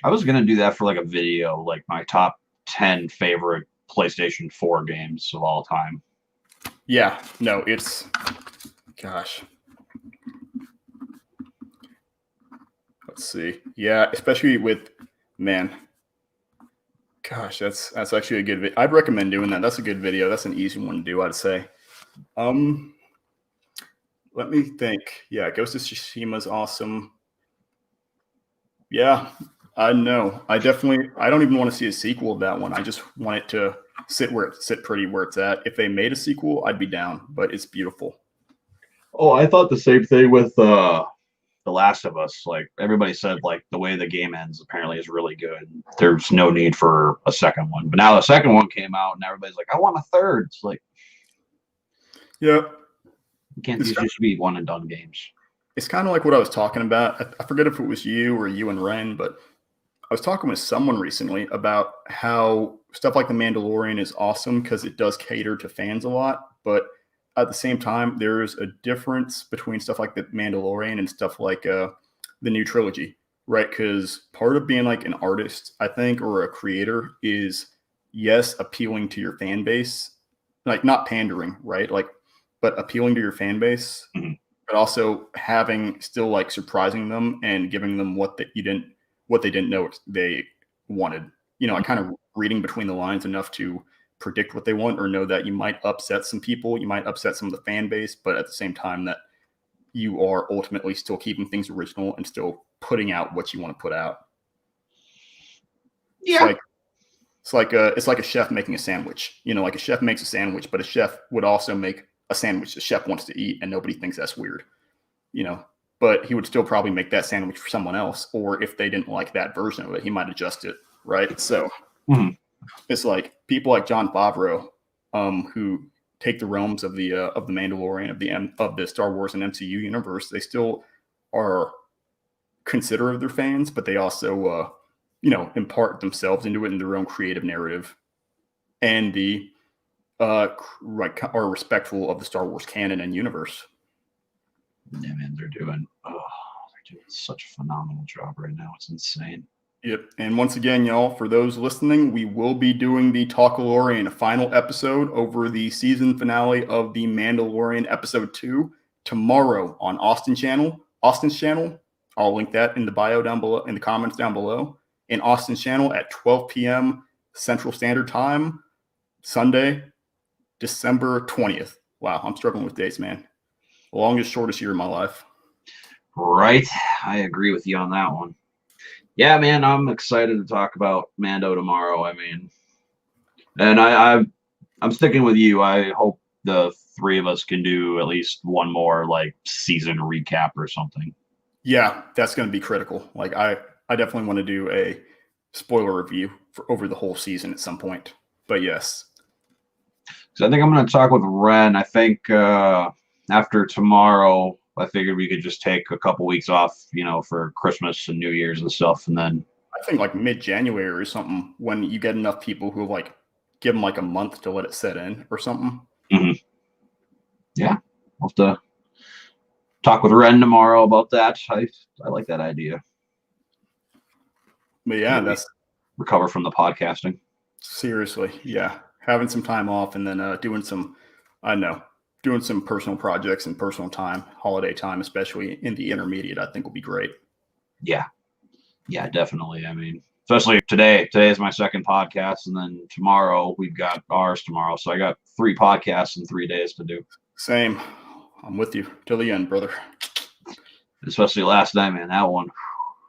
I was gonna do that for like a video, like my top 10 favorite PlayStation 4 games of all time. Yeah, no, it's gosh. Let's see. Yeah, especially with gosh, that's actually a good video. I'd recommend doing that. That's a good video. That's an easy one to do, I'd say. Let me think. Yeah, Ghost of Tsushima is awesome. Yeah, I know. I don't even want to see a sequel of that one. I just want it to sit pretty where it's at. If they made a sequel, I'd be down, but it's beautiful. Oh, I thought the same thing with The Last of Us. Like everybody said, like the way the game ends apparently is really good. There's no need for a second one. But now the second one came out and everybody's like, I want a third. It's like, yeah. These just be one and done games. It's kind of like what I was talking about. I forget if it was you or you and Ren, but I was talking with someone recently about how stuff like The Mandalorian is awesome because it does cater to fans a lot. But at the same time, there's a difference between stuff like The Mandalorian and stuff like the new trilogy, right? Because part of being like an artist, I think, or a creator is, yes, appealing to your fan base, like not pandering, right? Like, but appealing to your fan base, but also still like surprising them and giving them what they didn't know they wanted. You know, kind of reading between the lines enough to predict what they want or know that you might upset some people, you might upset some of the fan base, but at the same time that you are ultimately still keeping things original and still putting out what you want to put out. Yeah. It's like a chef making a sandwich. You know, like a chef makes a sandwich, but a chef would also make a sandwich the chef wants to eat and nobody thinks that's weird, you know, but he would still probably make that sandwich for someone else. Or if they didn't like that version of it, he might adjust it. Right. So it's like people like Jon Favreau, who take the realms of the Mandalorian, of the Star Wars and MCU universe. They still are considerate of their fans, but they also, impart themselves into it in their own creative narrative. And are respectful of the Star Wars canon and universe. Yeah, man, they're doing such a phenomenal job right now. It's insane. Yep. And once again, y'all, for those listening, we will be doing the Talkalorian final episode over the season finale of the Mandalorian episode 2 tomorrow on Austin's channel. I'll link that in the bio down below, in the comments down below. In Austin's channel at 12 p.m. Central Standard Time, Sunday, December 20th. Wow, I'm struggling with dates, man. Longest, shortest year of my life. Right. I agree with you on that one. Yeah, man, I'm excited to talk about Mando tomorrow. I mean, and I'm sticking with you. I hope the 3 of us can do at least one more like season recap or something. Yeah, that's going to be critical. Like I definitely want to do a spoiler review for over the whole season at some point. But yes. So I think I'm going to talk with Ren. I think after tomorrow, I figured we could just take a couple weeks off, for Christmas and New Year's and stuff, and then I think like mid-January or something, when you get enough people who like give them like a month to let it set in or something. Mm-hmm. Yeah, we'll have to talk with Ren tomorrow about that. I like that idea. But yeah, that's recover from the podcasting. Seriously, yeah, having some time off and then doing some personal projects and personal time, holiday time, especially in the intermediate, I think will be great. Yeah, definitely. I mean, especially today. Today is my second podcast, and then tomorrow we've got ours tomorrow. So I got 3 podcasts in 3 days to do. Same. I'm with you till the end, brother. Especially last night, man. That one,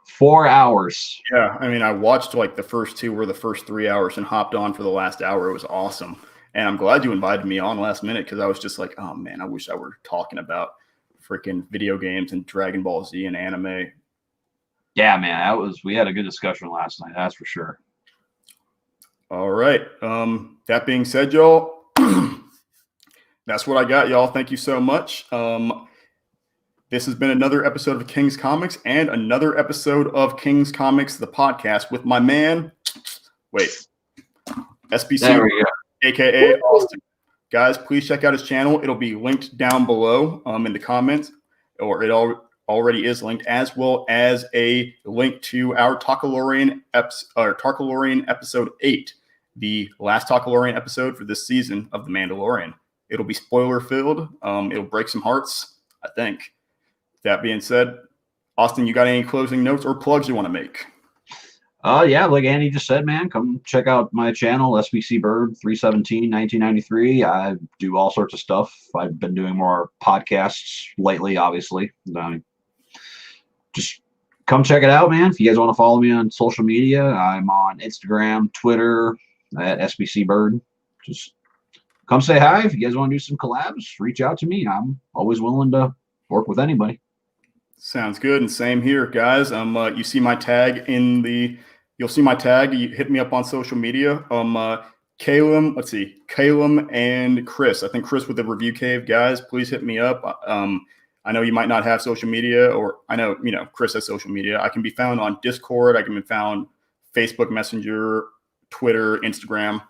4 hours. Yeah, I mean, I watched like the first 2 were the first 3 hours and hopped on for the last hour. It was awesome. And I'm glad you invited me on last minute because I was just like, oh man, I wish I were talking about freaking video games and Dragon Ball Z and anime. Yeah, man, we had a good discussion last night. That's for sure. All right. That being said, y'all, that's what I got, y'all. Thank you so much. This has been another episode of King's Comics and another episode of King's Comics, the podcast with my man, SBC, aka Austin. Guys, please check out his channel. It'll be linked down below in the comments, or it already is linked, as well as a link to our Tarkalorian episode 8, the last Tarkalorian episode for this season of The Mandalorian. It'll be spoiler filled. It'll break some hearts, I think. That being said, Austin, you got any closing notes or plugs you want to make? Yeah, like Andy just said, man, come check out my channel, SBC Bird 317 1993. I do all sorts of stuff. I've been doing more podcasts lately, obviously. Just come check it out, man. If you guys want to follow me on social media, I'm on Instagram, Twitter at SBC Bird. Just come say hi. If you guys want to do some collabs, reach out to me. I'm always willing to work with anybody. Sounds good. And same here, guys. You see my tag you'll see my tag. You hit me up on social media. Calum and Chris. I think Chris with the Review Cave, guys, please hit me up. I know you might not have social media, or I know, Chris has social media. I can be found on Discord. I can be found Facebook Messenger, Twitter, Instagram.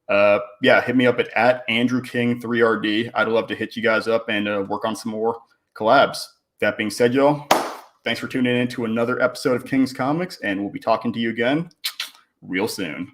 Hit me up at AndrewKing3RD. I'd love to hit you guys up and work on some more collabs. That being said, y'all, thanks for tuning in to another episode of King's Comics, and we'll be talking to you again real soon.